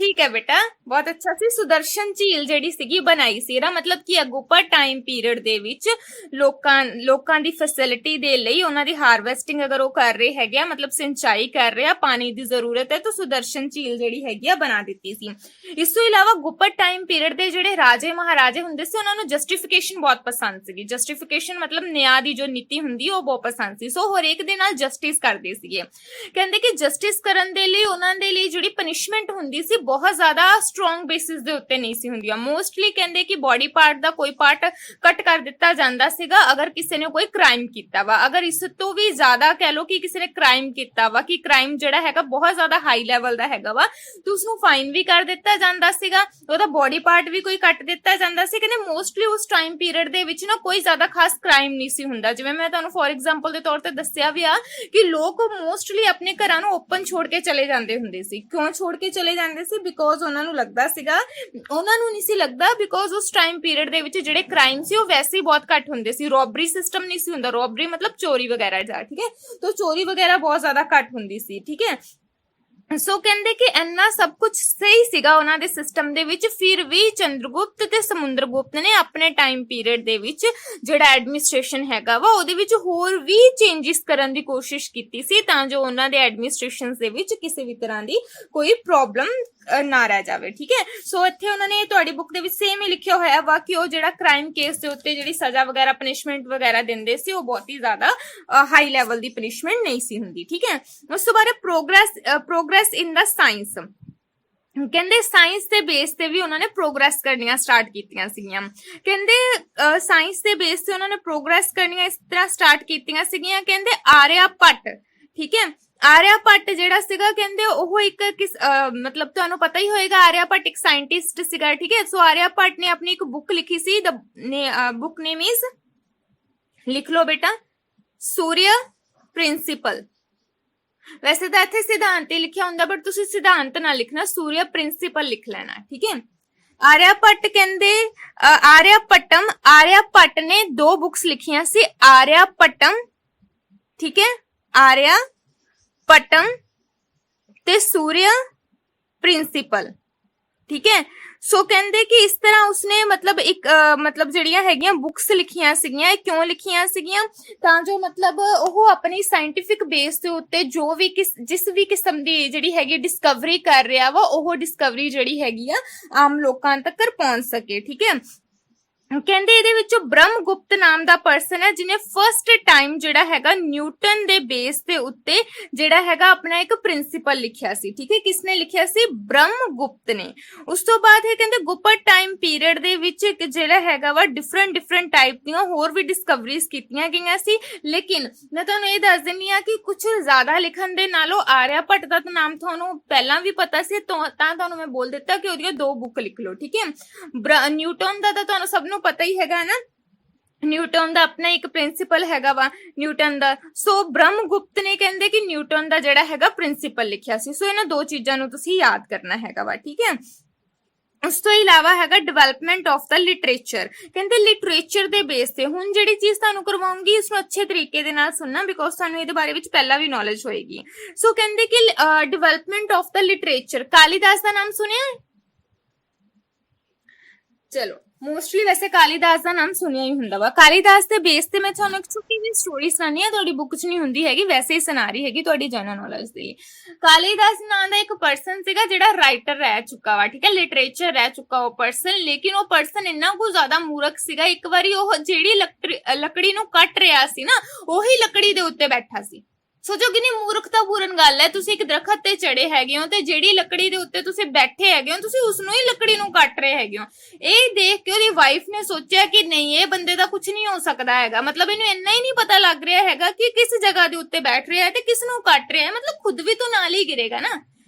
ਠੀਕ ਹੈ ਬੇਟਾ, ਬਹੁਤ ਅੱਛਾ ਸੀ। ਸੁਦਰਸ਼ਨ ਝੀਲ ਜਿਹੜੀ ਸੀਗੀ ਬਣਾਈ ਸੀ। ਇਹਦਾ ਮਤਲਬ ਕੀ ਹੈ, ਗੁਪਤ ਟਾਈਮ ਪੀਰੀਅਡ ਦੇ ਵਿੱਚ ਲੋਕਾਂ ਦੀ ਫੈਸਿਲਿਟੀ ਦੇ ਲਈ ਉਹਨਾਂ ਦੀ ਹਾਰਵੈਸਟਿੰਗ ਅਗਰ ਉਹ ਕਰ ਰਹੇ ਹੈਗੇ ਆ, ਮਤਲਬ ਸਿੰਚਾਈ ਕਰ ਰਹੇ ਆ, ਪਾਣੀ ਦੀ ਜ਼ਰੂਰਤ ਹੈ, ਤਾਂ ਸੁਦਰਸ਼ਨ ਝੀਲ ਜਿਹੜੀ ਹੈਗੀ ਆ ਬਣਾ ਦਿੱਤੀ ਸੀ। ਇਸ ਤੋਂ ਇਲਾਵਾ ਗੁਪਤ ਟਾਈਮ ਪੀਰੀਅਡ ਦੇ ਜਿਹੜੇ ਰਾਜੇ ਮਹਾਰਾਜੇ ਹੁੰਦੇ ਸੀ ਉਹਨਾਂ ਨੂੰ ਜਸਟੀਫਿਕੇਸ਼ਨ ਬਹੁਤ ਪਸੰਦ ਸੀਗੀ। ਜਸਟੀਫਿਕੇਸ਼ਨ ਮਤਲਬ ਨਿਆਂ ਦੀ ਜੋ ਨੀਤੀ ਹੁੰਦੀ ਉਹ ਬਹੁਤ ਪਸੰਦ ਸੀ। ਸੋ ਹਰੇਕ ਦੇ ਨਾਲ ਜਸਟਿਸ ਕਰਦੇ ਸੀਗੇ। ਕਹਿੰਦੇ ਕਿ ਜਸਟਿਸ ਕਰਨ ਦੇ ਲਈ ਉਹਨਾਂ ਦੇ ਲਈ ਜਿਹੜੀ ਪਨਿਸ਼ਮੈਂਟ ਹੁੰਦੀ ਸੀ ਬਹੁਤ ਜ਼ਿਆਦਾ ਸਟਰੋਂਗ ਬੇਸਿਸ ਦੇ ਉੱਤੇ ਨਹੀਂ ਸੀ ਹੁੰਦੀਆਂ। ਮੋਸਟਲੀ ਕਹਿੰਦੇ ਕਿ ਬੋਡੀ ਪਾਰਟ ਦਾ ਕੋਈ ਪਾਰਟ ਕੱਟ ਕਰ ਦਿੱਤਾ ਜਾਂਦਾ ਸੀਗਾ ਅਗਰ ਕਿਸੇ ਨੇ ਕੋਈ ਕ੍ਰਾਈਮ ਕੀਤਾ ਵਾ। ਅਗਰ ਇਸ ਤੋਂ ਵੀ ਜ਼ਿਆਦਾ ਕਹਿ ਲੋ ਕਿ ਕਿਸੇ ਨੇ ਕ੍ਰਾਈਮ ਕੀਤਾ ਵਾ, ਕਿ ਕ੍ਰਾਈਮ ਜਿਹੜਾ ਹੈਗਾ ਬਹੁਤ ਜ਼ਿਆਦਾ ਹਾਈ ਲੈਵਲ ਦਾ ਹੈਗਾ ਵਾ, ਤੇ ਉਸਨੂੰ ਫਾਈਨ ਵੀ ਕਰ ਦਿੱਤਾ ਜਾਂਦਾ ਸੀਗਾ, ਉਹਦਾ ਬੋਡੀ ਪਾਰਟ ਵੀ ਕੋਈ ਕੱਟ ਦਿੱਤਾ ਜਾਂਦਾ ਸੀ। ਕਹਿੰਦੇ ਮੋਸਟਲੀ ਉਸ ਟਾਈਮ ਪੀਰੀਅਡ ਦੇ ਵਿੱਚ ਨਾ ਕੋਈ ਜ਼ਿਆਦਾ ਖਾਸ ਕ੍ਰਾਈਮ ਨਹੀਂ ਸੀ ਹੁੰਦਾ। ਜਿਵੇਂ ਮੈਂ ਤੁਹਾਨੂੰ ਫੋਰ ਐਗਜ਼ਾਮਪਲ ਦੇ ਤੌਰ ਤੇ ਦੱਸਿਆ ਵੀ ਆ ਕਿ ਲੋਕ ਮੋਸਟਲੀ ਆਪਣੇ ਘਰਾਂ ਨੂੰ ਓਪਨ ਛੋੜ ਕੇ ਚਲੇ ਜਾਂਦੇ ਹੁੰਦੇ ਸੀ। ਕਿਉਂ ਛੋੜ ਕੇ ਚਲੇ ਜਾਂਦੇ ਸੀ? ਬਿਕੋਜ਼ ਉਹਨਾਂ ਨੂੰ ਲੱਗਦਾ ਸੀਗਾ, ਉਹਨਾਂ ਨੂੰ ਨਹੀਂ ਸੀ ਲੱਗਦਾ, ਬਿਕੋਜ਼ ਉਸ ਟਾਈਮ ਪੀਰੀਅਡ ਦੇ ਵਿੱਚ ਜਿਹੜੇ ਕ੍ਰਾਈਮ ਸੀ ਉਹ ਵੈਸੇ ਹੀ ਬਹੁਤ ਘੱਟ ਹੁੰਦੇ ਸੀ। ਰੋਬਰੀ ਸਿਸਟਮ ਨਹੀਂ ਸੀ ਹੁੰਦਾ, ਰੋਬਰੀ ਮਤਲਬ ਚੋਰੀ ਵਗੈਰਾ ਜਾ, ਠੀਕ ਹੈ, ਤਾਂ ਚੋਰੀ ਵਗੈਰਾ ਬਹੁਤ ਜ਼ਿਆਦਾ ਘੱਟ ਹੁੰਦੀ ਸੀ, ਠੀਕ ਹੈ। ਸੋ ਕਹਿੰਦੇ ਕਿ ਇੰਨਾ ਸਭ ਕੁਝ ਸਹੀ ਸੀਗਾ ਉਹਨਾਂ ਦੇ ਸਿਸਟਮ ਦੇ ਵਿੱਚ, ਫਿਰ ਵੀ ਚੰਦਰਗੁਪਤ ਤੇ ਸਮੁੰਦਰਗੁਪਤ ਨੇ ਆਪਣੇ ਟਾਈਮ ਪੀਰੀਅਡ ਦੇ ਵਿੱਚ ਜਿਹੜਾ ਐਡਮਿਨਿਸਟ੍ਰੇਸ਼ਨ ਹੈਗਾ ਵਾ ਉਹਦੇ ਵਿੱਚ ਹੋਰ ਵੀ ਚੇਂਜਸ ਕਰਨ ਦੀ ਕੋਸ਼ਿਸ਼ ਕੀਤੀ ਸੀ, ਤਾਂ ਜੋ ਉਹਨਾਂ ਦੇ ਐਡਮਿਨਿਸਟ੍ਰੇਸ਼ਨਸ ਦੇ ਵਿੱਚ ਕਿਸੇ ਵੀ ਤਰ੍ਹਾਂ ਦੀ ਕੋਈ ਪ੍ਰੋਬਲਮ ਨਾ ਰਹਿ ਜਾਵੇ। ਠੀਕ ਹੈ, ਸੋ ਇੱਥੇ ਉਹਨਾਂ ਨੇ ਤੁਹਾਡੀ ਬੁੱਕ ਦੇ ਵਿੱਚ ਸੇਮ ਹੀ ਲਿਖਿਆ ਹੋਇਆ ਵਾ ਕਿ ਉਹ ਜਿਹੜਾ ਕ੍ਰਾਈਮ ਕੇਸ ਦੇ ਉੱਤੇ ਜਿਹੜੀ ਸਜ਼ਾ ਵਗੈਰਾ ਪਨਿਸ਼ਮੈਂਟ ਵਗੈਰਾ ਦਿੰਦੇ ਸੀ ਉਹ ਬਹੁਤ ਹੀ ਜ਼ਿਆਦਾ ਹਾਈ ਲੈਵਲ ਦੀ ਪਨਿਸ਼ਮੈਂਟ ਨਹੀਂ ਸੀ ਹੁੰਦੀ। ਠੀਕ ਹੈ, ਉਸ ਤੋਂ ਬਾਅਦ ਪ੍ਰੋਗਰੈਸ ਇਨ ਦਾ ਸਾਇੰਸ, ਕਹਿੰਦੇ ਸਾਇੰਸ ਦੇ ਬੇਸ ਤੇ ਵੀ ਉਹਨਾਂ ਨੇ ਪ੍ਰੋਗਰੈਸ ਕਰਨੀਆਂ ਸਟਾਰਟ ਕੀਤੀਆਂ ਸੀਗੀਆਂ। ਕਹਿੰਦੇ ਸਾਇੰਸ ਦੇ ਬੇਸ ਤੇ ਉਹਨਾਂ ਨੇ ਪ੍ਰੋਗਰੈਸ ਕਰਨੀਆਂ ਇਸ ਤਰ੍ਹਾਂ ਸਟਾਰਟ ਕੀਤੀਆਂ ਸੀਗੀਆਂ। ਕਹਿੰਦੇ ਆਰਿਆ ਭੱਟ, ਠੀਕ ਹੈ, ਆਰਿਆ ਭੱਟ ਜਿਹੜਾ ਸੀਗਾ ਕਹਿੰਦੇ ਉਹ ਇੱਕ ਮਤਲਬ ਤੁਹਾਨੂੰ ਪਤਾ ਹੀ ਹੋਏਗਾ ਆਰਿਆ ਭੱਟ ਇੱਕ ਸਾਇੰਟਿਸਟ ਸੀਗਾ। ਠੀਕ ਹੈ, ਸੋ ਆਰਿਆ ਭੱਟ ਨੇ ਆਪਣੀ ਇੱਕ ਬੁੱਕ ਲਿਖੀ ਸੀ, ਬੁੱਕ ਨੇਮ ਇਜ਼, ਲਿਖ ਲਓ ਬੇਟਾ, ਸੂर्य ਪ੍ਰਿੰਸੀਪਲ। ਵੈਸੇ ਤਾਂ ਇੱਥੇ ਸਿਧਾਂਤ ਹੀ ਲਿਖਿਆ ਹੁੰਦਾ, ਬਟ ਤੁਸੀਂ ਸਿਧਾਂਤ ਨਾ ਲਿਖਣਾ, ਸੂर्य ਪ੍ਰਿੰਸੀਪਲ ਲਿਖ ਲੈਣਾ। ਠੀਕ ਹੈ, ਆਰਿਆ ਭੱਟ ਕਹਿੰਦੇ ਆਰਿਆ ਭੱਟ ਨੇ 2 ਬੁੱਕਸ ਲਿਖੀਆਂ ਸੀ, ਆਰਿਆ ਭੱਟਮ, ਠੀਕ ਹੈ, ਆਰਿਆ ਭੱਟਮ ਤੇ ਸੂर्य ਪ੍ਰਿੰਸੀਪਲ। ਠੀਕ ਹੈ, ਸੋ ਕਹਿੰਦੇ ਕਿ ਇਸ ਤਰ੍ਹਾਂ ਉਸਨੇ ਮਤਲਬ ਇੱਕ ਮਤਲਬ ਜਿਹੜੀਆਂ ਹੈਗੀਆਂ ਬੁੱਕਸ ਲਿਖੀਆਂ ਸੀਗੀਆਂ, ਕਿਉਂ ਲਿਖੀਆਂ ਸੀਗੀਆਂ, ਤਾਂ ਜੋ ਮਤਲਬ ਉਹ ਆਪਣੀ ਸਾਇੰਟਿਫਿਕ ਬੇਸ ਦੇ ਉੱਤੇ ਜੋ ਵੀ ਜਿਸ ਵੀ ਕਿਸਮ ਦੀ ਜਿਹੜੀ ਹੈਗੀ ਡਿਸਕਵਰੀ ਕਰ ਰਿਹਾ ਵਾ ਉਹ ਡਿਸਕਵਰੀ ਜਿਹੜੀ ਹੈਗੀ ਆ ਆਮ ਲੋਕਾਂ ਤੱਕ ਪਹੁੰਚ ਸਕੇ। ਠੀਕ ਹੈ, ਕਹਿੰਦੇ ਇਹਦੇ ਵਿੱਚੋਂ ਬ੍ਰਹਮਗੁਪਤ ਨਾਮ ਦਾ ਪਰਸਨ ਹੈ ਜਿਹਨੇ ਫਰਸਟ ਟਾਈਮ ਜਿਹੜਾ ਹੈਗਾ ਨਿਊਟਨ ਦੇ ਬੇਸ ਦੇ ਉੱਤੇ ਜਿਹੜਾ ਹੈਗਾ ਆਪਣਾ ਇੱਕ ਪ੍ਰਿੰਸੀਪਲ ਲਿਖਿਆ ਸੀ। ਠੀਕ ਹੈ, ਕਿਸਨੇ ਲਿਖਿਆ ਸੀ? ਬ੍ਰਹਮਗੁਪਤ ਨੇ। ਉਸ ਤੋਂ ਬਾਅਦ ਇਹ ਕਹਿੰਦੇ ਗੁਪਤ ਟਾਈਮ ਪੀਰੀਅਡ ਦੇ ਵਿੱਚ ਜਿਹੜਾ ਹੈਗਾ ਵਾ ਡਿਫਰੈਂਟ ਟਾਈਪ ਦੀਆਂ ਹੋਰ ਵੀ ਡਿਸਕਵਰੀਜ਼ ਕੀਤੀਆਂ ਗਈਆਂ ਸੀ, ਲੇਕਿਨ ਮੈਂ ਤੁਹਾਨੂੰ ਇਹ ਦੱਸ ਦਿੰਦੀ ਆ ਕਿ ਕੁਝ ਜ਼ਿਆਦਾ ਲਿਖਣ ਦੇ ਨਾਲੋਂ ਆਰਿਆ ਭੱਟ ਦਾ ਨਾਮ ਤੁਹਾਨੂੰ ਪਹਿਲਾਂ ਵੀ ਪਤਾ ਸੀ, ਤਾਂ ਤੁਹਾਨੂੰ ਮੈਂ ਬੋਲ ਦਿੱਤਾ ਕਿ ਉਹਦੀਆਂ 2 ਬੁੱਕ ਲਿਖ ਲਓ। ਠੀਕ ਹੈ, ਨਿਊਟਨ ਦਾ ਤਾਂ ਤੁਹਾਨੂੰ ਸਭ ਨੂੰ ਪਤਾ ਹੀ ਹੈਗਾ ਨਾ, ਨਿਊਟਨ ਦਾ ਆਪਣਾ ਇੱਕ ਪ੍ਰਿੰਸੀਪਲ ਹੈਗਾ ਵਾ ਨਿਊਟਨ ਦਾ। ਸੋ ਬ੍ਰਹਮਗੁਪਤ ਨੇ ਕਹਿੰਦੇ ਕਿ ਨਿਊਟਨ ਦਾ ਜਿਹੜਾ ਹੈਗਾ ਪ੍ਰਿੰਸੀਪਲ ਲਿਖਿਆ ਸੀ। ਸੋ ਇਹਨਾਂ 2 ਚੀਜ਼ਾਂ ਨੂੰ ਤੁਸੀਂ ਯਾਦ ਕਰਨਾ ਹੈਗਾ ਵਾ। ਠੀਕ ਹੈ, ਉਸ ਤੋਂ ਇਲਾਵਾ ਹੈਗਾ ਡਿਵੈਲਪਮੈਂਟ ਆਫ ਦਾ ਲਿਟਰੇਚਰ। ਕਹਿੰਦੇ ਲਿਟਰੇਚਰ ਦੇ ਬੇਸ ਤੇ ਹੁਣ ਜਿਹੜੀ ਚੀਜ਼ ਤੁਹਾਨੂੰ ਕਰਵਾਉਂਗੀ ਇਸ ਨੂੰ ਅੱਛੇ ਤਰੀਕੇ ਦੇ ਨਾਲ ਸੁਣਨਾ, ਬਿਕੋਜ਼ ਤੁਹਾਨੂੰ ਇਹਦੇ ਬਾਰੇ ਵਿੱਚ ਪਹਿਲਾਂ ਵੀ ਨੌਲੇਜ ਹੋਏਗੀ। ਸੋ ਕਹਿੰਦੇ ਕਿ development of the literature, Kalidas ਦਾ ਨਾਮ ਸੁਣਿਆ? ਚਲੋ ਮੋਸਟਲੀ ਵੈਸੇ ਕਾਲੀਦਾਸ ਦਾ ਨਾਮ ਸੁਣਿਆ ਹੀ ਹੁੰਦਾ ਵਾ। ਕਾਲੀਦਾਸ ਦੇ ਬੇਸ ਤੇ ਮੈਂ ਤੁਹਾਨੂੰ ਇੱਕ ਛੋਟੀ ਜਿਹੀ ਸਟੋਰੀ ਸੁਣਾਉਣੀ ਆ, ਤੁਹਾਡੀ ਬੁੱਕ 'ਚ ਨਹੀਂ ਹੁੰਦੀ ਹੈਗੀ, ਵੈਸੇ ਹੀ ਸੁਣਾ ਰਹੀ ਹੈਗੀ ਤੁਹਾਡੀ ਜਨਰਲ ਨੌਲੇਜ ਦੇ ਲਈ। ਕਾਲੀਦਾਸ ਨਾਂ ਦਾ ਇੱਕ ਪਰਸਨ ਸੀਗਾ ਜਿਹੜਾ ਰਾਈਟਰ ਰਹਿ ਚੁੱਕਾ ਵਾ, ਠੀਕ ਹੈ, ਲਿਟਰੇਚਰ ਰਹਿ ਚੁੱਕਾ ਉਹ ਪਰਸਨ, ਲੇਕਿਨ ਉਹ ਪਰਸਨ ਇੰਨਾ ਕੁ ਜ਼ਿਆਦਾ ਮੂਰਖ ਸੀਗਾ, ਇੱਕ ਵਾਰੀ ਉਹ ਜਿਹੜੀ ਲੱਕੜੀ ਨੂੰ ਕੱਟ ਰਿਹਾ ਸੀ ਨਾ, ਉਹੀ ਲੱਕੜੀ ਦੇ ਉੱਤੇ ਬੈਠਾ ਸੀ। ਸੋਚੋ ਕਿੰਨੀ ਮੂਰਖਤਾਪੂਰਨ ਗੱਲ ਹੈ, ਤੁਸੀਂ ਇੱਕ ਦਰਖਤ ਤੇ ਚੜੇ ਹੈਗੇ ਹੋ ਤੇ ਜਿਹੜੀ ਲੱਕੜੀ ਦੇ ਉੱਤੇ ਤੁਸੀਂ ਬੈਠੇ ਹੈਗੇ ਹੋ ਤੁਸੀਂ ਉਸ ਨੂੰ ਹੀ ਲੱਕੜੀ ਨੂੰ ਕੱਟ ਰਹੇ ਹੈਗੇ ਹੋ। ਇਹ ਦੇਖ ਕੇ ਉਹਦੀ ਵਾਈਫ ਨੇ ਸੋਚਿਆ ਕਿ ਨਹੀਂ, ਇਹ ਬੰਦੇ ਦਾ ਕੁਝ ਨਹੀਂ ਹੋ ਸਕਦਾ ਹੈਗਾ, ਮਤਲਬ ਇਹਨੂੰ ਇੰਨਾ ਹੀ ਨਹੀਂ ਪਤਾ ਲੱਗ ਰਿਹਾ ਹੈਗਾ ਕਿ ਕਿਸ ਜਗ੍ਹਾ ਦੇ ਉੱਤੇ ਬੈਠ ਰਿਹਾ ਹੈ ਤੇ ਕਿਸ ਨੂੰ ਕੱਟ ਰਿਹਾ ਹੈ, ਮਤਲਬ ਖੁਦ ਵੀ ਤਾਂ ਨਾਲ ਹੀ ਗਿਰੇਗਾ ਨਾ।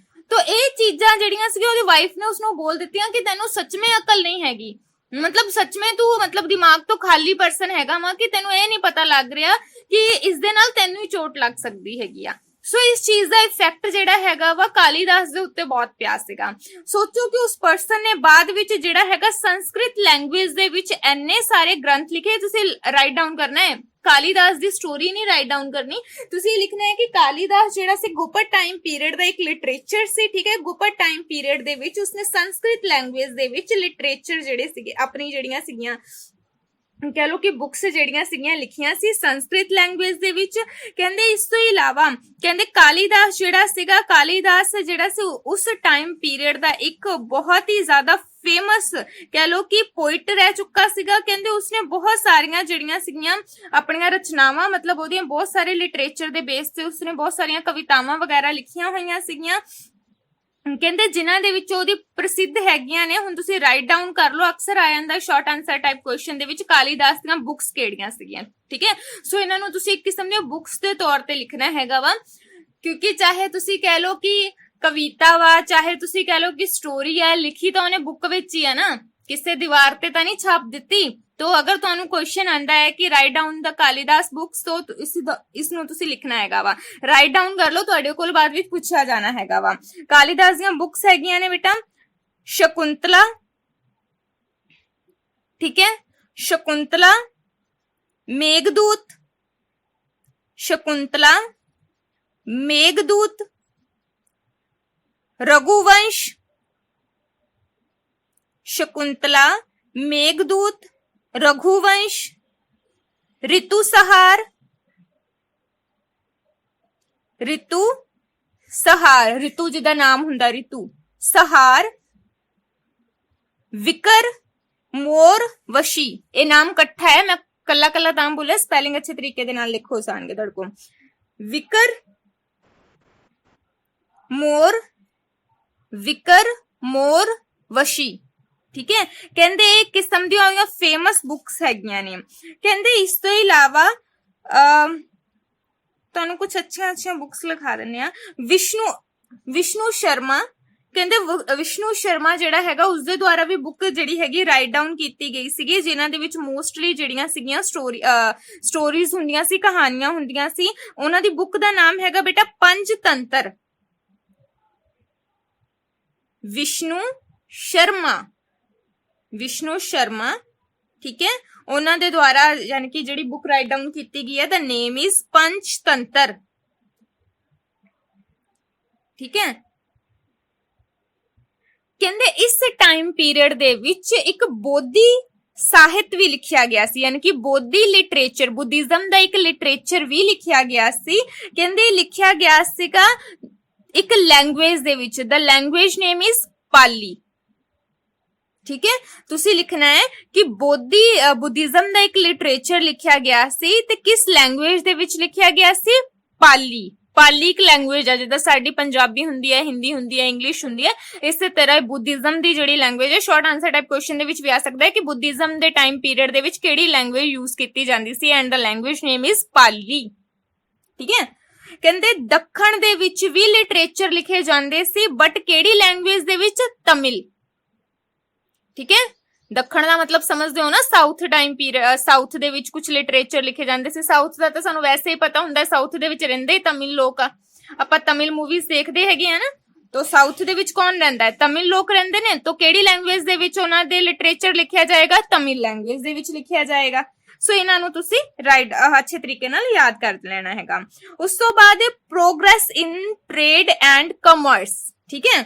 ਤਾਂ ਇਹ ਚੀਜ਼ਾਂ ਜਿਹੜੀਆਂ ਸੀ ਉਹਦੀ ਵਾਈਫ ਨੇ ਉਸਨੂੰ ਬੋਲ ਦਿੱਤੀਆਂ ਕਿ ਤੈਨੂੰ ਸੱਚਮੇ ਅਕਲ ਨਹੀਂ ਹੈਗੀ, ਮਤਲਬ ਸੱਚਮੇ ਤੂੰ ਮਤਲਬ ਦਿਮਾਗ ਤੋਂ ਖਾਲੀ ਪਰਸਨ ਹੈਗਾ ਵਾ ਕਿ ਤੈਨੂੰ ਇਹ ਨਹੀਂ ਪਤਾ ਲੱਗ ਰਿਹਾ ਕਿ ਇਸ ਦੇ ਨਾਲ ਤੈਨੂੰ ਹੀ ਚੋਟ ਲੱਗ ਸਕਦੀ ਹੈਗੀ ਆ। ਸੋ ਇਸ ਚੀਜ਼ ਦਾ ਇਫੈਕਟ ਜਿਹੜਾ ਹੈਗਾ ਵਾ ਕਾਲੀਦਾਸ ਦੇ ਉੱਤੇ ਬਹੁਤ ਪਿਆ ਸੀਗਾ। ਸੋਚੋ ਕਿ ਉਸ ਪਰਸਨ ਨੇ ਬਾਅਦ ਵਿੱਚ ਜਿਹੜਾ ਹੈਗਾ ਸੰਸਕ੍ਰਿਤ ਲੈਂਗੁਏਜ ਦੇ ਵਿੱਚ ਇੰਨੇ ਸਾਰੇ ਗ੍ਰੰਥ ਲਿਖੇ, ਤੁਸੀਂ ਰਾਈਟ ਡਾਊਨ ਕਰਨਾ ਹੈ, ਕਾਲੀਦਾਸ ਦੀ ਸਟੋਰੀ ਨਹੀਂ ਰਾਈਟ ਡਾਊਨ ਕਰਨੀ, ਤੁਸੀਂ ਲਿਖਣਾ ਹੈ ਕਿ ਕਾਲੀਦਾਸ ਜਿਹੜਾ ਸੀ ਗੁਪਤ ਟਾਈਮ ਪੀਰੀਅਡ ਦਾ ਇੱਕ ਲਿਟਰੇਚਰ ਸੀ। ਠੀਕ ਹੈ, ਗੁਪਤ ਟਾਈਮ ਪੀਰੀਅਡ ਦੇ ਵਿੱਚ ਉਸਨੇ ਸੰਸਕ੍ਰਿਤ ਲੈਂਗੁਏਜ ਦੇ ਵਿੱਚ ਲਿਟਰੇਚਰ ਜਿਹੜੇ ਸੀਗੇ ਆਪਣੀ ਜਿਹੜੀਆਂ ਸੀਗੀਆਂ ਕਹਿ ਲੋ ਕਿ ਬੁੱਕਸ ਜਿਹੜੀਆਂ ਸੀਗੀਆਂ ਲਿਖੀਆਂ ਸੀ ਸੰਸਕ੍ਰਿਤ ਲੈਂਗੁਏਜ ਦੇ ਵਿੱਚ। ਕਹਿੰਦੇ ਇਸ ਤੋਂ ਇਲਾਵਾ ਕਹਿੰਦੇ ਕਾਲੀਦਾਸ ਜਿਹੜਾ ਸੀ ਉਸ ਟਾਈਮ ਪੀਰੀਅਡ ਦਾ ਇੱਕ ਬਹੁਤ ਹੀ ਜ਼ਿਆਦਾ ਫੇਮਸ ਕਹਿ ਲੋ ਕਿ ਪੋਇਟ ਰਹਿ ਚੁੱਕਾ ਸੀਗਾ। ਕਹਿੰਦੇ ਉਸਨੇ ਬਹੁਤ ਸਾਰੀਆਂ ਜਿਹੜੀਆਂ ਸੀਗੀਆਂ ਆਪਣੀਆਂ ਰਚਨਾਵਾਂ, ਮਤਲਬ ਉਹਦੀਆਂ ਬਹੁਤ ਸਾਰੇ ਲਿਟਰੇਚਰ ਦੇ ਬੇਸ ਤੇ ਉਸਨੇ ਬਹੁਤ ਸਾਰੀਆਂ ਕਵਿਤਾਵਾਂ ਵਗੈਰਾ ਲਿਖੀਆਂ ਹੋਈਆਂ ਸੀਗੀਆਂ। ਕਹਿੰਦੇ ਜਿਨ੍ਹਾਂ ਦੇ ਵਿੱਚ ਉਹਦੀ ਪ੍ਰਸਿੱਧ ਹੈਗੀਆਂ ਨੇ, ਹੁਣ ਤੁਸੀਂ ਰਾਈਟ ਡਾਊਨ ਕਰ ਲਓ, ਅਕਸਰ ਆ ਜਾਂਦਾ ਸ਼ਾਰਟ ਆਨਸਰ ਟਾਈਪ ਕੁਐਸਚਨ ਦੇ ਵਿੱਚ ਕਾਲੀਦਾਸ ਦੀਆਂ ਬੁੱਕਸ ਕਿਹੜੀਆਂ ਸੀਗੀਆਂ। ਠੀਕ ਹੈ, ਸੋ ਇਹਨਾਂ ਨੂੰ ਤੁਸੀਂ ਇੱਕ ਕਿਸਮ ਦੀਆਂ ਬੁੱਕਸ ਦੇ ਤੌਰ ਤੇ ਲਿਖਣਾ ਹੈਗਾ ਵਾ, ਕਿਉਂਕਿ ਚਾਹੇ ਤੁਸੀਂ ਕਹਿ ਲਓ ਕਿ ਕਵਿਤਾ ਵਾ, ਚਾਹੇ ਤੁਸੀਂ ਕਹਿ ਲਓ ਕਿ ਸਟੋਰੀ ਹੈ, ਲਿਖੀ ਤਾਂ ਉਹਨੇ ਬੁੱਕ ਵਿੱਚ ਹੀ ਹੈ ਨਾ, ਕਿਸੇ ਦੀਵਾਰ ਤੇ ਤਾਂ ਨਹੀਂ ਛਾਪ ਦਿੱਤੀ। तो अगर ਤੁਹਾਨੂੰ क्वेश्चन आंदा है कि write down the Kalidas books, तो इस ਨੂੰ ਤੁਸੀਂ ਲਿਖਣਾ ਹੈਗਾ ਵਾ, ਰਾਈਟ ਡਾਊਨ ਕਰ ਲਓ, ਤੁਹਾਡੇ ਕੋਲ ਬਾਅਦ ਵਿੱਚ ਪੁੱਛਿਆ ਜਾਣਾ ਹੈਗਾ ਵਾ। ਕਾਲੀਦਾਸ ਦੀਆਂ ਬੁੱਕਸ ਹੈਗੀਆਂ ਨੇ ਬੇਟਾ ਸ਼ਕੁੰਤਲਾ, ਠੀਕ ਹੈ, ਸ਼ਕੁੰਤਲਾ, ਮੇਘਦੂਤ, ਸ਼ਕੁੰਤਲਾ, ਮੇਘਦੂਤ, रघुवंश, शकुंतला, मेघदूत, रघुवंश, ऋतु सहार, ऋतु सहार, ऋतु जिदा नाम हुंदा ऋतु सहार, विकर, मोर, वशी। ये नाम कट्ठा है, मैं कला कला नाम बोले, स्पेलिंग अच्छे तरीके दे नाल लिखो आसानगे तुहाडे कोल। विकर, मोर, विकर, मोर, वशी। ठीक है, कहंदे एक किस्म दी फेमस बुक्स हैगियां ने। कहंदे इस तो इलावा तुहानू कुछ अच्छियां अच्छियां बुक्स लिखा दिंदे आ। विष्णु शर्मा, कहंदे विष्णु शर्मा जिहड़ा हैगा उसदे द्वारा भी बुक जिहड़ी हैगी राइट डाउन कीती गई सीगी, जिन्हां दे विच मोस्टली जिहड़ियां सीगियां स्टोरीज हुंदियां सी, कहानियां हुंदियां सी। उन्हां दी बुक दा नाम हैगा बेटा पंचतंत्र। विष्णु शर्मा, विष्णु शर्मा, ठीक है, उन्हां दे द्वारा यानी कि जिहड़ी बुक राइट डाउन कीती गई है, द नेम इज पंचतंत्र। ठीक है, कहंदे इस टाइम पीरियड दे विच एक बोधी ਸਾਹਿਤ ਵੀ ਲਿਖਿਆ ਗਿਆ ਸੀ, ਯਾਨੀ ਕਿ ਬੋਧੀ ਲਿਟਰੇਚਰ, ਬੁੱਧਿਜ਼ਮ ਦਾ ਇੱਕ ਲਿਟਰੇਚਰ ਵੀ ਲਿਖਿਆ ਗਿਆ ਸੀ। ਕਹਿੰਦੇ ਲਿਖਿਆ ਗਿਆ ਸੀਗਾ ਇੱਕ ਲੈਂਗੁਏਜ ਦੇ ਵਿੱਚ, ਦ ਲੈਂਗੁਏਜ ਨੇਮ ਇਜ਼ ਪਾਲੀ। ਠੀਕ ਹੈ, ਤੁਸੀਂ ਲਿਖਣਾ ਹੈ ਕਿ ਬੁੱਧਿਜ਼ਮ ਦਾ ਇੱਕ ਲਿਟਰੇਚਰ ਲਿਖਿਆ ਗਿਆ ਸੀ ਤੇ ਕਿਸ ਲੈਂਗੁਏਜ ਦੇ ਵਿੱਚ ਲਿਖਿਆ ਗਿਆ ਸੀ? ਪਾਲੀ। ਪਾਲੀ ਇੱਕ ਲੈਂਗੁਏਜ ਹੈ, ਜਿੱਦਾਂ ਸਾਡੀ ਪੰਜਾਬੀ ਹੁੰਦੀ ਹੈ, ਹਿੰਦੀ ਹੁੰਦੀ ਹੈ, ਇੰਗਲਿਸ਼ ਹੁੰਦੀ ਹੈ, ਇਸੇ ਤਰ੍ਹਾਂ ਬੁੱਧਿਜ਼ਮ ਦੀ ਜਿਹੜੀ ਲੈਂਗੁਏਜ ਹੈ, ਸ਼ਾਰਟ ਆਨਸਰ ਟਾਈਪ ਕੁਐਸਚਨ ਦੇ ਵਿੱਚ ਵੀ ਆ ਸਕਦਾ ਹੈ ਕਿ ਬੁੱਧਿਜ਼ਮ ਦੇ ਟਾਈਮ ਪੀਰੀਅਡ ਦੇ ਵਿੱਚ ਕਿਹੜੀ ਲੈਂਗੁਏਜ ਯੂਜ਼ ਕੀਤੀ ਜਾਂਦੀ ਸੀ, and the language name is Pali. ਠੀਕ ਹੈ, ਕਹਿੰਦੇ ਦੱਖਣ ਦੇ ਵਿੱਚ ਵੀ ਲਿਟਰੇਚਰ ਲਿਖੇ ਜਾਂਦੇ ਸੀ, ਬਟ ਕਿਹੜੀ ਲੈਂਗੁਏਜ ਦੇ ਵਿੱਚ? ਤਮਿਲ। ਠੀਕ ਹੈ, ਦੱਖਣ ਦਾ ਮਤਲਬ ਸਮਝਦੇ ਹੋ ਨਾ, ਸਾਊਥ ਟਾਈਮ ਪੀਰੀਅਡ, ਸਾਊਥ ਦੇ ਵਿੱਚ ਕੁਝ ਲਿਟਰੇਚਰ ਲਿਖੇ ਜਾਂਦੇ ਸੀ। ਸਾਊਥ ਦਾ ਤਾਂ ਸਾਨੂੰ ਵੈਸੇ ਹੀ ਪਤਾ ਹੁੰਦਾ, ਸਾਊਥ ਦੇ ਵਿੱਚ ਰਹਿੰਦੇ ਹੀ ਤਮਿਲ ਲੋਕ ਆ, ਆਪਾਂ ਤਮਿਲ ਮੂਵੀਜ਼ ਦੇਖਦੇ ਹੈਗੇ ਆ ਨਾ, तो साउथ ਦੇ ਵਿੱਚ ਕੌਣ ਰਹਿੰਦਾ ਹੈ? ਤਮਿਲ ਲੋਕ ਰਹਿੰਦੇ ਨੇ। तो ਕਿਹੜੀ ਲੈਂਗੁਏਜ ਦੇ ਵਿੱਚ ਉਹਨਾਂ ਦੇ ਲਿਟਰੇਚਰ ਲਿਖਿਆ ਜਾਏਗਾ? ਤਮਿਲ ਲੈਂਗੁਏਜ ਦੇ ਵਿੱਚ ਲਿਖਿਆ ਜਾਏਗਾ। ਸੋ ਇਹਨਾਂ ਨੂੰ ਤੁਸੀਂ ਰਾਈਟ ਅੱਛੇ ਤਰੀਕੇ ਨਾਲ ਯਾਦ ਕਰ ਲੈਣਾ ਹੈਗਾ। ਉਸ ਤੋਂ ਬਾਅਦ progress in trade and commerce. ਠੀਕ ਹੈ,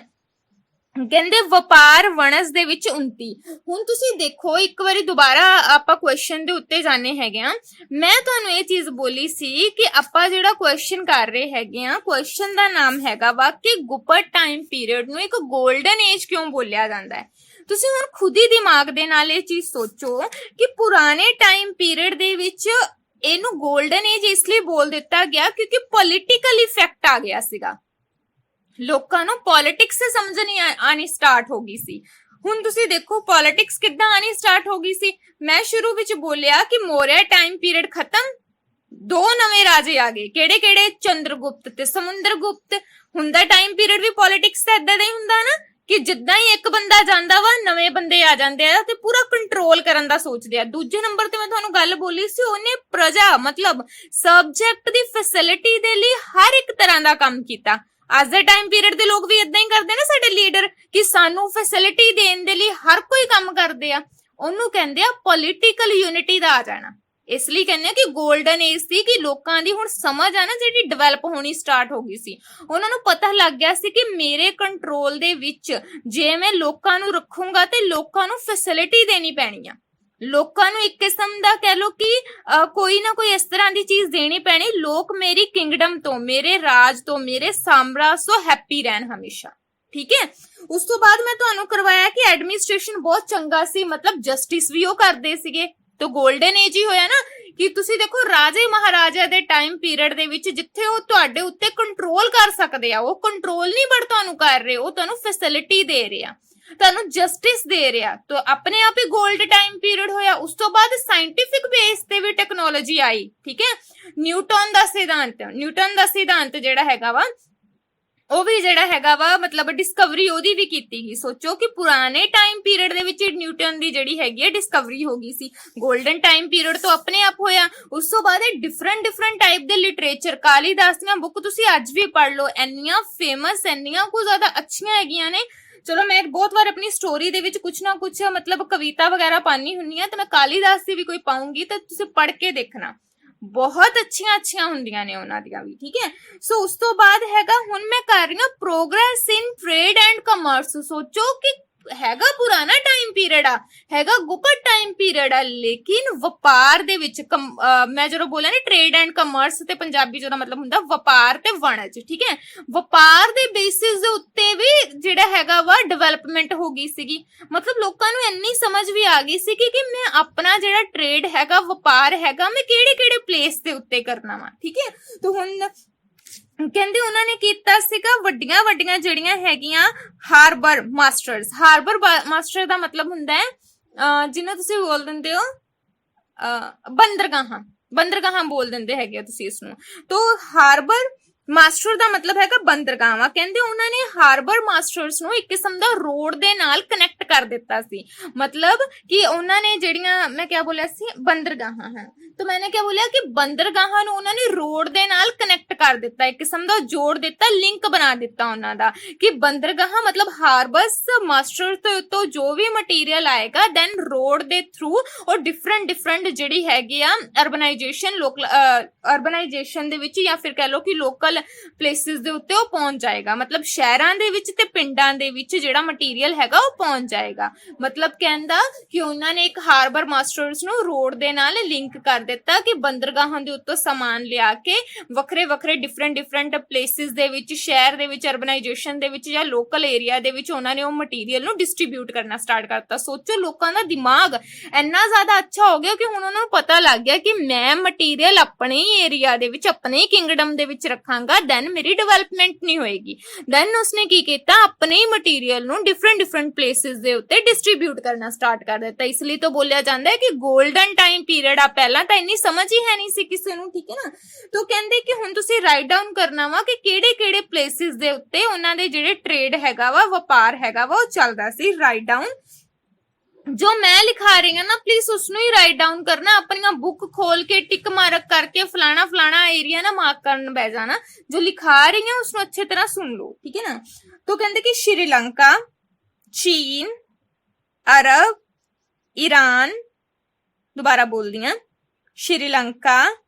ਕਹਿੰਦੇ ਵਪਾਰ ਵਣਜ ਦੇ ਵਿੱਚ ਉਨਤੀ। ਹੁਣ ਤੁਸੀਂ ਦੇਖੋ, ਇੱਕ ਵਾਰੀ ਦੁਬਾਰਾ ਆਪਾਂ ਕੁਐਸਚਨ ਦੇ ਉੱਤੇ ਜਾਣੇ ਹੈਗੇ ਆ। ਮੈਂ ਤੁਹਾਨੂੰ ਇਹ ਚੀਜ਼ ਬੋਲੀ ਸੀ ਕਿ ਆਪਾਂ ਜਿਹੜਾ ਕੁਐਸਚਨ ਕਰ ਰਹੇ ਹੈਗੇ ਆ, ਕੁਐਸਚਨ ਦਾ ਨਾਮ ਹੈਗਾ ਵਾ ਕਿ ਗੁਪਤ ਟਾਈਮ ਪੀਰੀਅਡ ਨੂੰ ਇੱਕ 골ਡਨ ਏਜ ਕਿਉਂ ਬੋਲਿਆ ਜਾਂਦਾ ਹੈ। ਤੁਸੀਂ ਹੁਣ ਖੁਦ ਹੀ ਦਿਮਾਗ ਦੇ ਨਾਲ ਇਹ ਚੀਜ਼ ਸੋਚੋ ਕਿ ਪੁਰਾਣੇ ਟਾਈਮ ਪੀਰੀਅਡ ਦੇ ਵਿੱਚ ਇਹਨੂੰ 골ਡਨ ਏਜ ਇਸ ਲਈ ਬੋਲ ਦਿੱਤਾ ਗਿਆ ਕਿਉਂਕਿ ਪੋਲੀਟੀਕਲ ਇਫੈਕਟ ਆ ਗਿਆ ਸੀਗਾ, ਲੋਕਾਂ ਨੂੰ ਪੋਲਿਟਿਕਸ ਸਮਝ ਨਹੀਂ ਆਣੀ ਸਟਾਰਟ ਹੋ ਗਈ ਸੀ। ਹੁਣ ਤੁਸੀਂ ਦੇਖੋ ਪੋਲਿਟਿਕਸ ਕਿੱਦਾਂ ਆਣੀ ਸਟਾਰਟ ਹੋ ਗਈ ਸੀ। ਮੈਂ ਸ਼ੁਰੂ ਵਿੱਚ ਬੋਲਿਆ ਕਿ ਮੌਰਿਆ ਟਾਈਮ ਪੀਰੀਅਡ ਖਤਮ, ਦੋ ਨਵੇਂ ਰਾਜੇ ਆ ਗਏ। ਕਿਹੜੇ ਕਿਹੜੇ? ਚੰਦਰਗੁਪਤ ਤੇ ਸਮੁੰਦਰਗੁਪਤ। ਹੁੰਦਾ ਟਾਈਮ ਪੀਰੀਅਡ ਵੀ ਪੋਲਿਟਿਕਸ ਦਾ ਏਦਾਂ ਦਾ ਹੀ ਹੁੰਦਾ ਨਾ ਕਿ ਜਿੱਦਾਂ ਹੀ ਇੱਕ ਬੰਦਾ ਜਾਂਦਾ ਵਾ ਨਵੇਂ ਬੰਦੇ ਆ ਜਾਂਦੇ ਆ ਤੇ ਪੂਰਾ ਕੰਟਰੋਲ ਕਰਨ ਦਾ ਸੋਚਦੇ ਆ। ਦੂਜੇ ਨੰਬਰ ਤੇ ਮੈਂ ਤੁਹਾਨੂੰ ਗੱਲ ਬੋਲੀ ਸੀ, ਉਹਨੇ ਪ੍ਰਜਾ ਮਤਲਬ ਸਬਜੈਕਟ ਦੀ ਫੈਸਿਲਿਟੀ ਦੇ ਲਈ ਹਰ ਇੱਕ ਤਰ੍ਹਾਂ ਦਾ ਕੰਮ ਕੀਤਾ। ਅੱਜ ਦੇ ਟਾਈਮ ਪੀਰੀਅਡ ਦੇ ਲੋਕ ਵੀ ਇਦਾਂ ਹੀ ਕਰਦੇ ਨੇ ਸਾਡੇ ਲੀਡਰ ਕਿ ਸਾਨੂੰ ਫੈਸਿਲਿਟੀ ਦੇਣ ਦੇ ਲਈ ਹਰ ਕੋਈ ਕੰਮ ਕਰਦੇ ਆ। ਉਹਨੂੰ ਕਹਿੰਦੇ ਆ ਪੋਲੀਟੀਕਲ ਯੂਨਿਟੀ ਦਾ ਆ ਜਾਣਾ। ਇਸ ਲਈ ਕਹਿੰਦੇ ਆ ਕਿ 골ਡਨ ਏਜ ਸੀ ਕਿ ਲੋਕਾਂ ਦੀ ਹੁਣ ਸਮਝ ਆ ਨਾ ਜਿਹੜੀ ਡਿਵੈਲਪ ਹੋਣੀ ਸਟਾਰਟ ਹੋ ਗਈ ਸੀ। ਉਹਨਾਂ ਨੂੰ ਪਤਾ ਲੱਗ ਗਿਆ ਸੀ ਕਿ ਮੇਰੇ ਕੰਟਰੋਲ ਦੇ ਵਿੱਚ ਜੇ ਮੈਂ ਲੋਕਾਂ ਨੂੰ ਰੱਖੂੰਗਾ ਤੇ ਲੋਕਾਂ ਨੂੰ ਫੈਸਿਲਿਟੀ ਦੇਣੀ ਪੈਣੀ ਆ। ਲੋਕਾਂ ਨੂੰ ਇੱਕ ਕਿਸਮ ਦਾ ਕਹਿ ਲੋ ਕਿ ਕੋਈ ਨਾ ਕੋਈ ਇਸ ਤਰ੍ਹਾਂ ਦੀ ਚੀਜ਼ ਦੇਣੀ ਪੈਣੀ, ਲੋਕ ਮੇਰੀ ਕਿੰਗਡਮ ਤੋਂ, ਮੇਰੇ ਰਾਜ ਤੋਂ, ਮੇਰੇ ਸਾਮਰਾਜ ਤੋਂ ਹੈਪੀ ਰਹਿਣ ਹਮੇਸ਼ਾ। ਠੀਕ ਹੈ, ਉਸ ਤੋਂ ਬਾਅਦ ਮੈਂ ਤੁਹਾਨੂੰ ਕਰਵਾਇਆ ਕਿ ਐਡਮਿਨਿਸਟ੍ਰੇਸ਼ਨ ਬਹੁਤ ਚੰਗਾ ਸੀ, ਮਤਲਬ ਜਸਟਿਸ ਵੀ ਉਹ ਕਰਦੇ ਸੀਗੇ। तो गोल्डन एज ही होया ना कि तुसी देखो राजे महाराजा दे टाइम पीरियड दे विच जिथे वो तुहाडे उत्ते कंट्रोल कर सकदे आ, वो कंट्रोल नहीं बट तुहानू कर रहे, वो तुहानू फैसिलिटी दे रहे आ, तुहानू जस्टिस दे रहे आ। तो अपने आप ही गोल्ड टाइम पीरियड होया। उस तो बाद साइंटिफिक बेस ते भी टेक्नोलॉजी आई। ठीक है, न्यूटन दा सिद्धांत जिहड़ा हैगा वा ਉਹ ਵੀ ਜਿਹੜਾ ਹੈਗਾ ਵਾ ਮਤਲਬ ਡਿਸਕਵਰੀ ਉਹਦੀ ਵੀ ਕੀਤੀ ਗਈ। ਸੋਚੋ ਕਿ ਪੁਰਾਣੇ ਟਾਈਮ ਪੀਰੀਅਡ ਦੇ ਵਿੱਚ ਨਿਊਟਨ ਦੀ ਜਿਹੜੀ ਹੈਗੀ ਹੈ ਡਿਸਕਵਰੀ ਹੋ ਗਈ ਸੀ। 골ਡਨ ਟਾਈਮ ਪੀਰੀਅਡ ਤੋਂ ਆਪਣੇ ਆਪ ਹੋਇਆ। ਉਸ ਤੋਂ ਬਾਅਦ ਡਿਫਰੈਂਟ ਟਾਈਪ ਦੇ ਲਿਟਰੇਚਰ, ਕਾਲੀਦਾਸ ਦੀਆਂ ਬੁੱਕ ਤੁਸੀਂ ਅੱਜ ਵੀ ਪੜ੍ਹ ਲਓ, ਇੰਨੀਆਂ ਫੇਮਸ, ਇੰਨੀਆਂ ਕੁ ਜ਼ਿਆਦਾ ਅੱਛੀਆਂ ਹੈਗੀਆਂ ਨੇ। ਚਲੋ ਮੈਂ ਬਹੁਤ ਵਾਰ ਆਪਣੀ ਸਟੋਰੀ ਦੇ ਵਿੱਚ ਕੁਛ ਨਾ ਕੁਛ ਮਤਲਬ ਕਵਿਤਾ ਵਗੈਰਾ ਪਾਣੀ ਹੁੰਨੀ ਆ ਤੇ ਮੈਂ ਕਾਲੀਦਾਸ ਦੀ ਵੀ ਕੋਈ ਪਾਉਂਗੀ ਤਾਂ ਤੁਸੀਂ ਪੜ੍ਹ ਕੇ ਦੇਖਣਾ। ਬਹੁਤ ਅੱਛੀਆਂ ਅੱਛੀਆਂ ਹੁੰਦੀਆਂ ਨੇ ਉਹਨਾਂ ਦੀਆਂ ਵੀ, ਠੀਕ ਹੈ। ਸੋ ਉਸ ਤੋਂ ਬਾਅਦ ਹੈਗਾ, ਹੁਣ ਮੈਂ ਕਰ ਰਹੀ ਹਾਂ progress in trade and commerce. ਸੋਚੋ ਕਿ ਹੈਗਾ ਪੁਰਾਣਾ ਟਾਈਮ ਪੀਰੀਅਡ ਆ, ਹੈਗਾ ਗੁਪਤ ਟਾਈਮ ਪੀਰੀਅਡ ਆ, ਲੇਕਿਨ ਵਪਾਰ ਦੇ ਵਿੱਚ ਮੈਂ ਜਦੋਂ ਬੋਲਿਆ ਨਾ ਟ੍ਰੇਡ ਐਂਡ ਕਮਰਸ ਤੇ ਪੰਜਾਬੀ ਚ ਉਹਦਾ ਮਤਲਬ ਹੁੰਦਾ ਵਪਾਰ ਤੇ ਵਣਜ, ਠੀਕ ਹੈ। ਵਪਾਰ ਦੇ ਬੇਸਿਸ ਦੇ ਉੱਤੇ ਵੀ ਜਿਹੜਾ ਹੈਗਾ ਵਾ ਡਿਵੈਲਪਮੈਂਟ ਹੋ ਗਈ ਸੀਗੀ। ਮਤਲਬ ਲੋਕਾਂ ਨੂੰ ਇੰਨੀ ਸਮਝ ਵੀ ਆ ਗਈ ਸੀ ਕਿ ਮੈਂ ਆਪਣਾ ਜਿਹੜਾ ਟ੍ਰੇਡ ਹੈਗਾ, ਵਪਾਰ ਹੈਗਾ, ਮੈਂ ਕਿਹੜੇ ਕਿਹੜੇ ਪਲੇਸ ਦੇ ਉੱਤੇ ਕਰਨਾ ਵਾ, ਠੀਕ ਹੈ। ਤੇ ਹੁਣ ਕਹਿੰਦੇ ਉਹਨਾਂ ਨੇ ਕੀਤਾ ਸੀਗਾ ਵੱਡੀਆਂ ਵੱਡੀਆਂ ਜਿਹੜੀਆਂ ਹੈਗੀਆਂ ਹਾਰਬਰ ਮਾਸਟਰਸ। ਹਾਰਬਰ ਮਾਸਟਰ ਦਾ ਮਤਲਬ ਹੁੰਦਾ ਹੈ ਜਿਹਨੂੰ ਤੁਸੀਂ ਬੋਲ ਦਿੰਦੇ ਹੋ ਬੰਦਰਗਾਹਾਂ, ਬੰਦਰਗਾਹਾਂ ਬੋਲ ਦਿੰਦੇ ਹੈਗੇ ਤੁਸੀਂ ਇਸ ਨੂੰ। ਤੋ ਹਾਰਬਰ ਮਾਸਟਰ ਦਾ ਮਤਲਬ ਹੈਗਾ ਬੰਦਰਗਾਹਾਂ। ਕਹਿੰਦੇ ਉਹਨਾਂ ਨੇ ਹਾਰਬਰ ਮਾਸਟਰਸ ਨੂੰ ਇੱਕ ਕਿਸਮ ਦਾ ਰੋਡ ਦੇ ਨਾਲ ਕਨੈਕਟ ਕਰ ਦਿੱਤਾ ਸੀ। ਮਤਲਬ ਕਿ ਉਹਨਾਂ ਨੇ ਜਿਹੜੀਆਂ, ਮੈਂ ਕਿਆ ਬੋਲਿਆ ਸੀ, ਬੰਦਰਗਾਹਾਂ ਹੈ, तो मैंने क्या बोला कि ਬੰਦਰਗਾਹਾਂ ਨੂੰ ਉਹਨਾਂ ਨੇ ਰੋਡ ਦੇ ਨਾਲ ਕਨੈਕਟ ਕਰ ਦਿੱਤਾ, ਇੱਕ ਕਿਸਮ ਦਾ ਜੋੜ ਦਿੱਤਾ, ਲਿੰਕ ਬਣਾ ਦਿੱਤਾ ਉਹਨਾਂ ਦਾ ਕਿ ਬੰਦਰਗਾਹਾਂ ਮਤਲਬ ਹਾਰਬਰਸ ਮਾਸਟਰ ਤੋਂ ਜੋ ਵੀ ਮਟੀਰੀਅਲ ਆਏਗਾ ਦੈਨ ਰੋਡ ਦੇ ਥਰੂ ਔਰ ਡਿਫਰੈਂਟ ਜਿਹੜੀ ਹੈਗੀ ਆ ਅਰਬਨਾਈਜੇਸ਼ਨ, ਲੋਕਲ ਅਰਬਨਾਈਜੇਸ਼ਨ ਦੇ ਵਿੱਚ ਜਾਂ ਫਿਰ ਕਹਿ ਲਓ ਕਿ ਲੋਕਲ ਪਲੇਸਿਸ ਦੇ ਉੱਤੇ ਉਹ ਪਹੁੰਚ ਜਾਏਗਾ। ਮਤਲਬ ਸ਼ਹਿਰਾਂ ਦੇ ਵਿੱਚ ਤੇ ਪਿੰਡਾਂ ਦੇ ਵਿੱਚ ਜਿਹੜਾ ਮਟੀਰੀਅਲ ਹੈਗਾ ਉਹ ਪਹੁੰਚ ਜਾਏਗਾ। ਮਤਲਬ ਕਹਿੰਦਾ ਕਿ ਉਹਨਾਂ ਨੇ ਇੱਕ ਹਾਰਬਰ ਮਾਸਟਰਸ ਨੂੰ ਰੋਡ ਦੇ ਨਾਲ ਲਿੰਕ ਕਰ ਦਿੱਤਾ ਕਿ ਬੰਦਰਗਾਹਾਂ ਦੇ ਉੱਤੋਂ ਸਮਾਨ ਲਿਆ ਕੇ ਵੱਖਰੇ ਵੱਖਰੇ ਡਿਫਰੈਂਟ ਪਲੇਸਿਸ ਦੇ ਵਿੱਚ, ਸ਼ਹਿਰ ਦੇ ਵਿੱਚ, ਅਰਬਨਾਈਜੇਸ਼ਨ ਦੇ ਵਿੱਚ ਜਾਂ ਲੋਕਲ ਏਰੀਆ ਦੇ ਵਿੱਚ ਉਹਨਾਂ ਨੇ ਉਹ ਮਟੀਰੀਅਲ ਨੂੰ ਡਿਸਟ੍ਰੀਬਿਊਟ ਕਰਨਾ ਸਟਾਰਟ ਕਰਤਾ। ਸੋਚੋ ਲੋਕਾਂ ਦਾ ਦਿਮਾਗ ਇੰਨਾ ਜ਼ਿਆਦਾ ਅੱਛਾ ਹੋ ਗਿਆ ਕਿ ਹੁਣ ਉਹਨਾਂ ਨੂੰ ਪਤਾ ਲੱਗ ਗਿਆ ਕਿ ਮੈਂ ਮਟੀਰੀਅਲ ਆਪਣੇ ਹੀ ਏਰੀਆ ਦੇ ਵਿੱਚ, ਆਪਣੇ ਹੀ ਕਿੰਗਡਮ ਦੇ ਵਿੱਚ ਰੱਖਾਂਗਾ ਦੈਨ ਮੇਰੀ ਡਿਵੈਲਪਮੈਂਟ ਨਹੀਂ ਹੋਏਗੀ। ਦੈਨ ਉਸਨੇ ਕੀ ਕੀਤਾ, ਆਪਣੇ ਹੀ ਮਟੀਰੀਅਲ ਨੂੰ ਡਿਫਰੈਂਟ ਪਲੇਸਿਸ ਦੇ ਉੱਤੇ ਡਿਸਟ੍ਰੀਬਿਊਟ ਕਰਨਾ ਸਟਾਰਟ ਕਰ ਦਿੱਤਾ। ਇਸ ਲਈ ਤਾਂ ਬੋਲਿਆ ਜਾਂਦਾ ਹੈ ਕਿ 골ਡਨ ਟਾਈਮ ਪੀਰੀਅਡ ਆ। ਪਹਿਲਾਂ ਤਾਂ ਇੰਨੀ ਸਮਝ ਹੀ ਹੈ ਨਹੀਂ ਸੀ ਕਿਸੇ ਨੂੰ, ਠੀਕ ਹੈ ਨਾ। ਤੋ ਕਹਿੰਦੇ ਕਿ ਹੁਣ ਤੁਸੀਂ ਰਾਈਟ ਡਾਊਨ ਕਰਨਾ ਵਾ ਕਿ ਕਿਹੜੇ ਕਿਹੜੇ ਪਲੇਸਿਸ ਦੇ ਉੱਤੇ ਉਹਨਾਂ ਦੇ ਜਿਹੜੇ ਟ੍ਰੇਡ ਹੈਗਾ ਵਾ, ਵਪਾਰ ਹੈਗਾ ਵਾ, ਉਹ ਚੱਲਦਾ ਸੀ। ਰਾਈਟ ਡਾਊਨ ਜੋ ਮੈਂ ਲਿਖਾ ਰਹੀ ਹਾਂ ਨਾ, ਪਲੀਜ਼ ਉਸਨੂੰ ਹੀ ਰਾਈਟ ਡਾਊਨ ਕਰਨਾ। ਆਪਣੀਆਂ ਬੁੱਕ ਖੋਲ ਕੇ ਟਿਕ ਮਾਰਕ ਕਰਕੇ ਫਲਾਣਾ ਏਰੀਆ ਨਾ ਮਾਰਕ ਕਰਨ ਬਹਿ ਜਾਣਾ। ਜੋ ਲਿਖਾ ਰਹੀ ਹਾਂ ਉਸਨੂੰ ਅੱਛੀ ਤਰ੍ਹਾਂ ਸੁਣ ਲਓ, ਠੀਕ ਹੈ ਨਾ। तो कहते कि श्रीलंका, चीन, अरब, ईरान, दोबारा बोल दिया, श्रीलंका,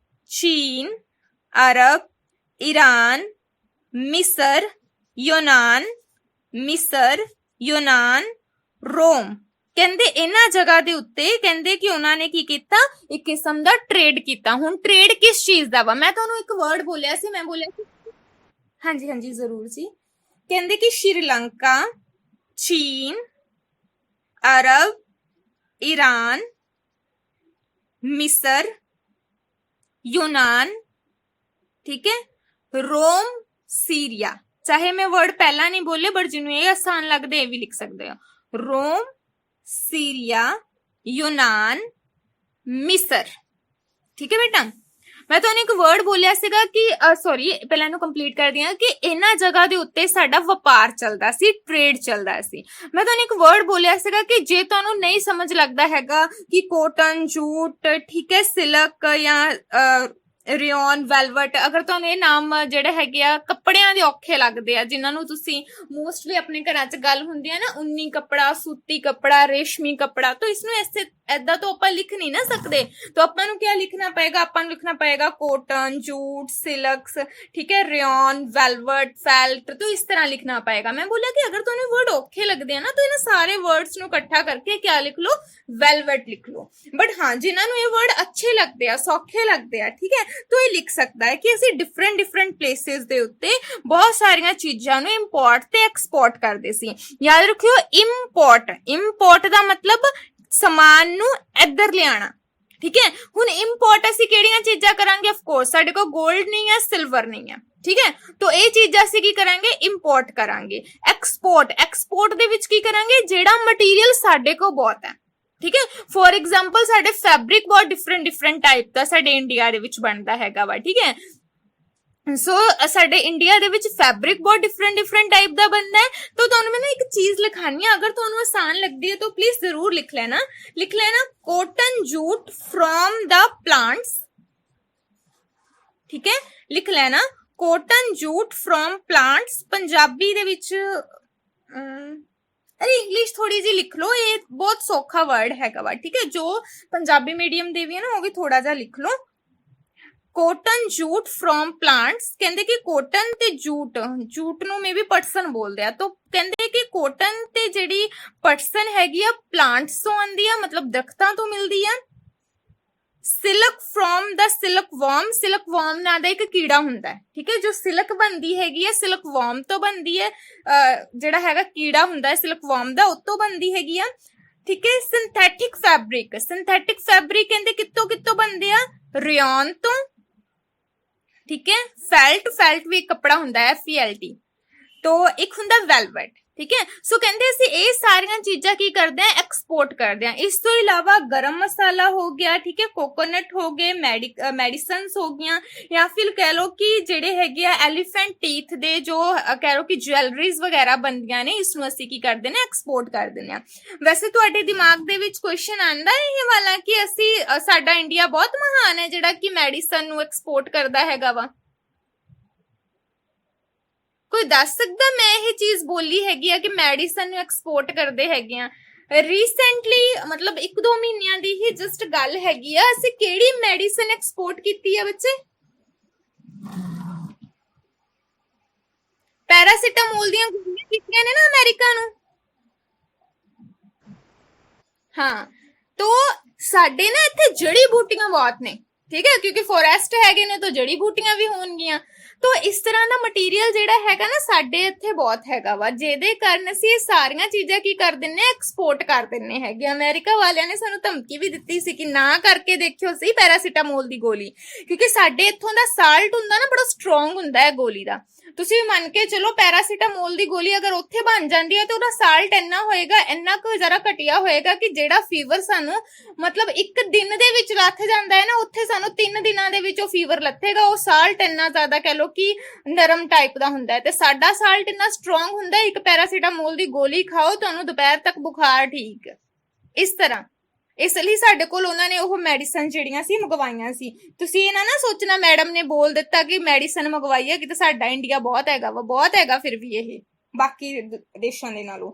चीन, अरब, ईरान, मिस्र, यूनान, रोम। ਕਹਿੰਦੇ ਇਹਨਾਂ ਜਗ੍ਹਾ ਦੇ ਉੱਤੇ ਕਹਿੰਦੇ ਕਿ ਉਹਨਾਂ ਨੇ ਕੀ ਕੀਤਾ, ਇੱਕ ਕਿਸਮ ਦਾ ਟ੍ਰੇਡ ਕੀਤਾ। ਹੁਣ ਟ੍ਰੇਡ ਕਿਸ ਚੀਜ਼ ਦਾ ਵਾ, ਮੈਂ ਤੁਹਾਨੂੰ ਇੱਕ ਵਰਡ ਬੋਲਿਆ ਸੀ, ਮੈਂ ਬੋਲਿਆ ਸੀ ਹਾਂਜੀ ਜ਼ਰੂਰ ਜੀ। ਕਹਿੰਦੇ ਕਿ ਸ਼੍ਰੀਲੰਕਾ, ਚੀਨ, ਅਰਬ, ईरान, मिस्र, यूनान, ठीक है, रोम, सीरिया। चाहे मैं वर्ड पहला नहीं बोले बट जिन्होंने ये आसान लगते ये भी लिख सकते हो। रोम, सीरिया, यूनान, मिस्र, ठीक है बेटा। मैं ਤੁਹਾਨੂੰ ਇੱਕ ਵਰਡ ਬੋਲਿਆ ਸੀਗਾ ਕਿ ਸੌਰੀ ਪਹਿਲਾਂ ਇਹਨੂੰ ਕੰਪਲੀਟ ਕਰਦੀ ਹਾਂ ਕਿ ਇਹਨਾਂ ਜਗ੍ਹਾ ਦੇ ਉੱਤੇ ਸਾਡਾ ਵਪਾਰ ਚੱਲਦਾ ਸੀ, ਟ੍ਰੇਡ ਚੱਲਦਾ ਸੀ। ਮੈਂ ਤੁਹਾਨੂੰ ਇੱਕ ਵਰਡ ਬੋਲਿਆ ਸੀਗਾ ਕਿ ਜੇ ਤੁਹਾਨੂੰ ਨਹੀਂ ਸਮਝ ਲੱਗਦਾ ਹੈਗਾ ਕਿ ਕੋਟਨ, ਜੂਟ, ਠੀਕ ਹੈ, ਸਿਲਕ ਜਾਂ ਰਿਓਨ, ਵੈਲਵਟ, ਅਗਰ ਤੁਹਾਨੂੰ ਇਹ ਨਾਮ ਜਿਹੜੇ ਹੈਗੇ ਆ ਕੱਪੜਿਆਂ ਦੇ ਔਖੇ ਲੱਗਦੇ ਆ, ਜਿਨ੍ਹਾਂ ਨੂੰ ਤੁਸੀਂ ਮੋਸਟਲੀ ਆਪਣੇ ਘਰਾਂ 'ਚ ਗੱਲ ਹੁੰਦੀ ਹੈ ਨਾ, ਉੱਨੀ ਕੱਪੜਾ, ਸੂਤੀ ਕੱਪੜਾ, ਰੇਸ਼ਮੀ ਕੱਪੜਾ, ਤਾਂ ਇਸਨੂੰ ਐਸੇ ਏਦਾਂ ਤੋਂ ਆਪਾਂ ਲਿਖ ਨਹੀਂ ਨਾ ਸਕਦੇ। तो ਆਪਾਂ ਨੂੰ क्या लिखना पड़ेगा, अपन लिखना पड़ेगा कॉटन, जूट, सिल्क्स, ठीक है, रेयन, वेलवेट, फेल्ट, तो इस तरह लिखना पड़ेगा। मैं बोला कि अगर तुम्हें वर्ड औखे लगते हैं ना तो इन सारे वर्ड्स ਨੂੰ ਇਕੱਠਾ ਕਰਕੇ क्या लिख लो, वेलवेट लिख लो। बट हाँ जिन्हों ਨੂੰ ਇਹ वर्ड अच्छे लगते हैं, सौखे लगते हैं, ठीक है, तो ਇਹ ਲਿਖ ਸਕਦਾ ਹੈ ਕਿ ਅਸੀਂ ਡਿਫਰੈਂਟ ਪਲੇਸਿਸ ਦੇ ਉੱਤੇ ਬਹੁਤ ਸਾਰੀਆਂ ਚੀਜ਼ਾਂ ਨੂੰ ਇੰਪੋਰਟ ਤੇ ਐਕਸਪੋਰਟ ਕਰਦੇ ਸੀ। ਯਾਦ ਰੱਖਿਓ ਇੰਪੋਰਟ ਦਾ ਮਤਲਬ ਸਮਾਨ ਨੂੰ ਇੱਧਰ ਲਿਆਣਾ, ਠੀਕ ਹੈ। ਹੁਣ ਇੰਪੋਰਟ ਅਸੀਂ ਕਿਹੜੀਆਂ ਚੀਜ਼ਾਂ ਕਰਾਂਗੇ, ਆਫ ਕੋਰਸ ਸਾਡੇ ਕੋਲ 골ਡ ਨਹੀਂ ਹੈ, ਸਿਲਵਰ ਨਹੀਂ ਹੈ, ਠੀਕ ਹੈ, ਤਾਂ ਇਹ ਚੀਜ਼ਾਂ ਅਸੀਂ ਕੀ ਕਰਾਂਗੇ, ਇੰਪੋਰਟ ਕਰਾਂਗੇ। ਐਕਸਪੋਰਟ ਦੇ ਵਿੱਚ ਕੀ ਕਰਾਂਗੇ, ਜਿਹੜਾ ਮਟੀਰੀਅਲ ਸਾਡੇ ਕੋਲ ਬਹੁਤ ਹੈ, ਠੀਕ ਹੈ। ਫੋਰ ਐਗਜ਼ਾਮਪਲ ਸਾਡੇ ਫੈਬਰਿਕ ਬਹੁਤ ਡਿਫਰੈਂਟ ਟਾਈਪ ਦਾ ਸਾਡੇ ਇੰਡੀਆ ਦੇ ਵਿੱਚ ਬਣਦਾ ਹੈਗਾ ਵਾ, ਠੀਕ ਹੈ। ਸੋ ਸਾਡੇ ਇੰਡੀਆ ਦੇ ਵਿੱਚ ਫੈਬਰਿਕ ਬਹੁਤ ਡਿਫਰੈਂਟ ਟਾਈਪ ਦਾ ਬਣਦਾ ਹੈ। ਤਾਂ ਤੁਹਾਨੂੰ ਮੈਂ ਇੱਕ ਚੀਜ਼ ਲਿਖਾਣੀ ਹੈ, ਅਗਰ ਤੁਹਾਨੂੰ ਆਸਾਨ ਲੱਗਦੀ ਹੈ ਤਾਂ ਪਲੀਜ਼ ਜ਼ਰੂਰ ਲਿਖ ਲੈਣਾ cotton jute from the plants, ਠੀਕ ਹੈ, ਲਿਖ ਲੈਣਾ cotton jute from plants. Punjabi ਦੇ ਵਿੱਚ ਅਰੇ ਇੰਗਲਿਸ਼ ਥੋੜੀ ਜਿਹੀ ਲਿਖ ਲਓ, ਇਹ ਬਹੁਤ ਸੌਖਾ ਵਰਡ ਹੈਗਾ ਵਾ, ਠੀਕ ਹੈ। ਜੋ ਪੰਜਾਬੀ ਮੀਡੀਅਮ ਦੇ ਵੀ ਹੈ ਨਾ ਉਹ ਵੀ ਥੋੜਾ ਜਿਹਾ ਲਿਖ ਲਓ। ਕੋਟਨ ਜੂਟ ਫਰੋਮ ਪਲਾਂਟਸ, ਕਹਿੰਦੇ ਕਿ ਕੋਟਨ ਤੇ ਜੂਟ, ਜੂਟ ਨੂੰ ਮੇਬੀ ਪਟਸਨ ਬੋਲਦੇ ਆ, ਤਾਂ ਕਹਿੰਦੇ ਕਿ ਕੋਟਨ ਤੇ ਜਿਹੜੀ ਪਟਸਨ ਹੈਗੀ ਆ ਪਲਾਂਟਸ ਤੋਂ ਆਉਂਦੀ ਆ, ਮਤਲਬ ਦਰਖਤਾਂ ਤੋਂ ਮਿਲਦੀ ਆ। Silk from the silk warm, silk warm ਨਾਂ ਦਾ ਇੱਕ ਕੀੜਾ ਹੁੰਦਾ ਹੈ, ਠੀਕ ਹੈ, ਜੋ ਸਿਲਕ ਬਣਦੀ ਹੈਗੀ ਹੈ ਸਿਲਕ ਵਾਰਮ ਤੋਂ ਬਣਦੀ ਹੈ, ਜਿਹੜਾ ਹੈਗਾ ਕੀੜਾ ਹੁੰਦਾ ਹੈ ਸਿਲਕ ਵਾਰਮ ਦਾ, ਉਹ ਤੋਂ ਬਣਦੀ ਹੈਗੀ ਆ, ਠੀਕ ਹੈ। ਸਿੰਥੈਟਿਕ ਫੈਬਰਿਕ, ਸਿੰਥੈਟਿਕ ਫੈਬਰਿਕ ਕਹਿੰਦੇ ਕਿੱਥੋਂ ਕਿੱਥੋਂ ਬਣਦੇ ਆ, ਰਿਓਨ ਤੋਂ, ਠੀਕ ਹੈ। ਫੈਲਟ, ਫੈਲਟ ਵੀ ਇੱਕ ਕੱਪੜਾ ਹੁੰਦਾ ਹੈ, FELT, ਤੋਂ ਇੱਕ ਹੁੰਦਾ ਵੈਲਵਟ, ਠੀਕ ਹੈ। ਸੋ ਕਹਿੰਦੇ ਅਸੀਂ ਇਹ ਸਾਰੀਆਂ ਚੀਜ਼ਾਂ ਕੀ ਕਰਦੇ ਆ, ਐਕਸਪੋਰਟ ਕਰਦੇ ਆ। ਇਸ ਤੋਂ ਇਲਾਵਾ ਗਰਮ ਮਸਾਲਾ ਹੋ ਗਿਆ, ਠੀਕ ਹੈ, ਕੋਕੋਨਟ ਹੋ ਗਏ, ਮੈਡੀਸਨਸ ਹੋ ਗਈਆਂ, ਜਾਂ ਫਿਰ ਕਹਿ ਲਓ ਕਿ ਜਿਹੜੇ ਹੈਗੇ ਆ ਐਲੀਫੈਂਟ ਟੀਥ ਦੇ ਜੋ ਕਹਿ ਲਓ ਕਿ ਜੁਐਲਰੀਜ਼ ਵਗੈਰਾ ਬਣਦੀਆਂ ਨੇ, ਇਸ ਨੂੰ ਅਸੀਂ ਕੀ ਕਰਦੇ ਨੇ, ਐਕਸਪੋਰਟ ਕਰ ਦਿੰਦੇ ਆ। ਵੈਸੇ ਤੁਹਾਡੇ ਦਿਮਾਗ ਦੇ ਵਿੱਚ ਕੁਐਸਚਨ ਆਂਦਾ ਇਹ ਵਾਲਾ ਕਿ ਅਸੀਂ ਸਾਡਾ ਇੰਡੀਆ ਬਹੁਤ ਮਹਾਨ ਹੈ ਜਿਹੜਾ ਕਿ ਮੈਡੀਸਨ ਨੂੰ ਐਕਸਪੋਰਟ ਕਰਦਾ ਹੈਗਾ ਵਾ? ਕੋਈ ਦੱਸ ਸਕਦਾ ਮੈਂ ਇਹ ਚੀਜ਼ ਬੋਲੀ ਹੈਗੀ ਆ ਕਿ ਮੈਡੀਸਨ ਨੂੰ ਐਕਸਪੋਰਟ ਕਰਦੇ ਹੈਗੇ ਆ? ਰੀਸੈਂਟਲੀ ਮਤਲਬ 1-2 ਮਹੀਨਿਆਂ ਦੀ ਹੀ ਜਸਟ ਗੱਲ ਹੈਗੀ ਆ, ਅਸੀਂ ਕਿਹੜੀ ਮੈਡੀਸਨ ਐਕਸਪੋਰਟ ਕੀਤੀ ਆ ਬੱਚੇ? ਪੈਰਾਸੀਟਾਮੋਲ ਦੀਆਂ ਗੋਲੀਆਂ ਕੀਤੀਆਂ ਨੇ ਨਾ ਅਮਰੀਕਾ ਨੂੰ। ਹਾਂ, ਤੋ ਸਾਡੇ ਨਾ ਇੱਥੇ ਜੜੀ ਬੂਟੀਆਂ ਬਹੁਤ ਨੇ, ਠੀਕ ਹੈ, ਕਿਉਂਕਿ ਫੋਰੈਸਟ ਹੈਗੇ ਨੇ ਤਾਂ ਜੜੀ ਬੂਟੀਆਂ ਵੀ ਹੋਣਗੀਆਂ। ਤੋ ਇਸ ਤਰ੍ਹਾਂ ਦਾ ਮਟੀਰੀਅਲ ਜਿਹੜਾ ਹੈਗਾ ਨਾ ਸਾਡੇ ਇੱਥੇ ਬਹੁਤ ਹੈਗਾ ਵਾ, ਜਿਹਦੇ ਕਾਰਨ ਅਸੀਂ ਇਹ ਸਾਰੀਆਂ ਚੀਜ਼ਾਂ ਕੀ ਕਰ ਦਿੰਨੇ, ਐਕਸਪੋਰਟ ਕਰ ਦਿੰਨੇ ਹੈਗੇ। ਅਮਰੀਕਾ ਵਾਲਿਆਂ ਨੇ ਸਾਨੂੰ ਧਮਕੀ ਵੀ ਦਿੱਤੀ ਸੀ ਕਿ ਨਾ ਕਰਕੇ ਦੇਖਿਓ ਸਹੀ ਪੈਰਾਸੀਟਾਮੋਲ ਦੀ ਗੋਲੀ, ਕਿਉਂਕਿ ਸਾਡੇ ਇੱਥੋਂ ਦਾ ਸਾਲਟ ਹੁੰਦਾ ਨਾ ਬੜਾ ਸਟਰੋਂਗ ਹੁੰਦਾ ਹੈ ਗੋਲੀ ਦਾ। ਤੁਸੀਂ ਮੰਨ ਕੇ ਚਲੋ ਪੈਰਾਸੀਟਾਮੋਲ ਦੀ ਗੋਲੀ ਅਗਰ ਉੱਥੇ ਬਣ ਜਾਂਦੀ ਹੈ ਤਾਂ ਉਹਦਾ ਸਾਲਟ ਇੰਨਾ ਹੋਏਗਾ, ਇੰਨਾ ਕੁ ਜ਼ਰਾ ਘਟਿਆ ਹੋਏਗਾ ਕਿ ਜਿਹੜਾ ਫੀਵਰ ਸਾਨੂੰ ਮਤਲਬ 1 ਦਿਨ ਦੇ ਵਿੱਚ ਲੱਥ ਜਾਂਦਾ ਹੈ ਨਾ, ਉੱਥੇ ਸਾਨੂੰ 3 ਦਿਨਾਂ ਦੇ ਵਿੱਚ ਉਹ ਫੀਵਰ ਲੱਥੇਗਾ। ਉਹ ਸਾਲਟ ਇੰਨਾ ਜ਼ਿਆਦਾ ਕਹਿ ਲਓ ਕਿ ਨਰਮ ਟਾਈਪ ਦਾ ਹੁੰਦਾ ਹੈ, ਤੇ ਸਾਡਾ ਸਾਲਟ ਇੰਨਾ ਸਟਰੋਂਗ ਹੁੰਦਾ, ਇੱਕ ਪੈਰਾਸੀਟਾਮੋਲ ਦੀ ਗੋਲੀ ਖਾਓ ਤੁਹਾਨੂੰ ਦੁਪਹਿਰ ਤੱਕ ਬੁਖਾਰ ਠੀਕ। ਇਸ ਤਰ੍ਹਾਂ ਇਸ ਲਈ ਸਾਡੇ ਕੋਲ ਉਹਨਾਂ ਨੇ ਉਹ ਮੈਡੀਸਨ ਜਿਹੜੀਆਂ ਸੀ ਮੰਗਵਾਈਆਂ ਸੀ। ਤੁਸੀਂ ਇਹਨਾਂ ਨਾ ਸੋਚਣਾ ਮੈਡਮ ਨੇ ਬੋਲ ਦਿੱਤਾ ਕਿ ਮੈਡੀਸਨ ਮੰਗਵਾਈ ਹੈ, ਕਿਤੇ ਸਾਡਾ ਇੰਡੀਆ ਬਹੁਤ ਹੈਗਾ ਵਾ, ਬਹੁਤ ਹੈਗਾ ਫਿਰ ਵੀ ਇਹ ਬਾਕੀ ਦੇਸ਼ਾਂ ਦੇ ਨਾਲੋਂ।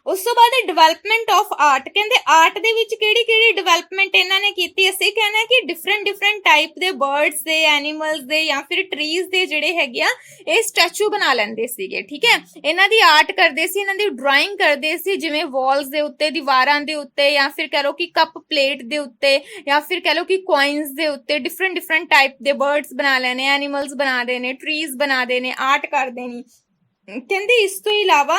ਉਸ ਤੋਂ ਬਾਅਦ ਡਿਵੈਲਪਮੈਂਟ ਆਫ ਆਰਟ, ਕਹਿੰਦੇ ਆਰਟ ਦੇ ਵਿੱਚ ਕਿਹੜੀ ਕਿਹੜੀ ਡਿਵੈਲਪਮੈਂਟ ਇਹਨਾਂ ਨੇ ਕੀਤੀ। ਅਸੀਂ ਕਹਿੰਦੇ ਕਿ ਡਿਫਰੈਂਟ ਟਾਈਪ ਦੇ ਬਰਡਸ ਦੇ, ਐਨੀਮਲਸ ਦੇ ਜਾਂ ਫਿਰ ਟਰੀਜ਼ ਦੇ ਜਿਹੜੇ ਹੈਗੇ ਆ ਇਹ ਸਟੈਚੂ ਬਣਾ ਲੈਂਦੇ ਸੀਗੇ, ਠੀਕ ਹੈ। ਇਹਨਾਂ ਦੀ ਆਰਟ ਕਰਦੇ ਸੀ, ਇਹਨਾਂ ਦੀ ਡਰਾਇੰਗ ਕਰਦੇ ਸੀ, ਜਿਵੇਂ ਵਾਲਸ ਦੇ ਉੱਤੇ, ਦੀਵਾਰਾਂ ਦੇ ਉੱਤੇ, ਜਾਂ ਫਿਰ ਕਹਿ ਲਓ ਕਿ ਕੱਪ ਪਲੇਟ ਦੇ ਉੱਤੇ, ਜਾਂ ਫਿਰ ਕਹਿ ਲਓ ਕਿ ਕੋਇਨਸ ਦੇ ਉੱਤੇ ਡਿਫਰੈਂਟ ਟਾਈਪ ਦੇ ਬਰਡਸ ਬਣਾ ਲੈਣੇ, ਐਨੀਮਲਸ ਬਣਾ ਦੇਣੇ, ਟਰੀਜ਼ ਬਣਾ ਦੇਣੇ, ਆਰਟ ਕਰ ਦੇਣੀ। ਕਹਿੰਦੇ ਇਸ ਤੋਂ ਇਲਾਵਾ